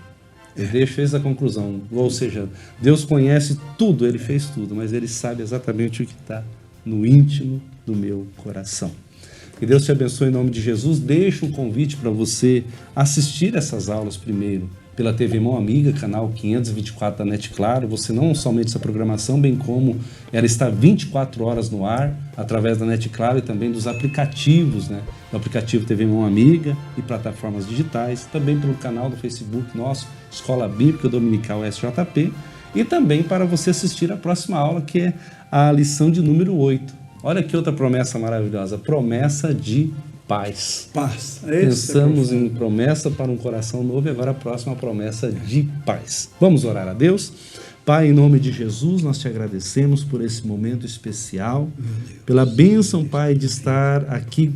Eu deixo essa conclusão. Ou seja, Deus conhece tudo, Ele fez tudo, mas Ele sabe exatamente o que está no íntimo do meu coração. Que Deus te abençoe em nome de Jesus. Deixo um convite para você assistir essas aulas primeiro pela TV Mão Amiga, canal 524 da NET Claro. Você não somente essa programação, bem como ela está 24 horas no ar, através da NET Claro e também dos aplicativos, né? Do aplicativo TV Mão Amiga e plataformas digitais, também pelo canal do Facebook nosso, Escola Bíblica Dominical SJP, e também para você assistir a próxima aula, que é a lição de número 8. Olha que outra promessa maravilhosa, promessa de paz.
Paz.
Pensamos em promessa para um coração novo e agora a próxima promessa de paz. Vamos orar a Deus? Pai, em nome de Jesus, nós te agradecemos por esse momento especial, pela bênção, Pai, de estar aqui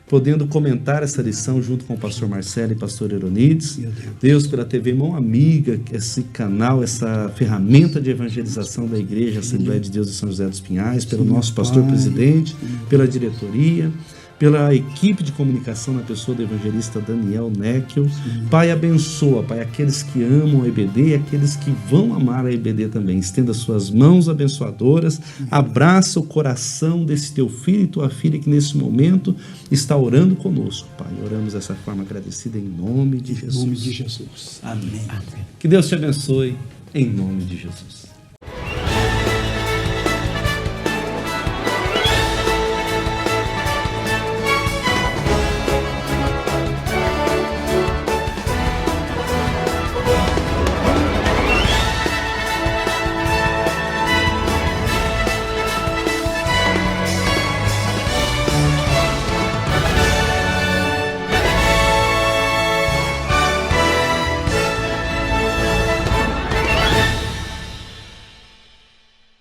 podendo comentar essa lição junto com o pastor Marcelo e pastor Eronides. Deus, pela TV Mão Amiga, esse canal, essa ferramenta de evangelização da Igreja Assembleia de Deus de São José dos Pinhais, pelo nosso pastor presidente, pela diretoria, pela equipe de comunicação na pessoa do evangelista Daniel Neckel. Pai, abençoa, Pai, aqueles que amam a EBD e aqueles que vão amar a EBD também. Estenda suas mãos abençoadoras, abraça o coração desse teu filho e tua filha que nesse momento está orando conosco, Pai. Oramos dessa forma agradecida em nome de Jesus.
Em nome de Jesus. Amém.
Que Deus te abençoe em nome de Jesus.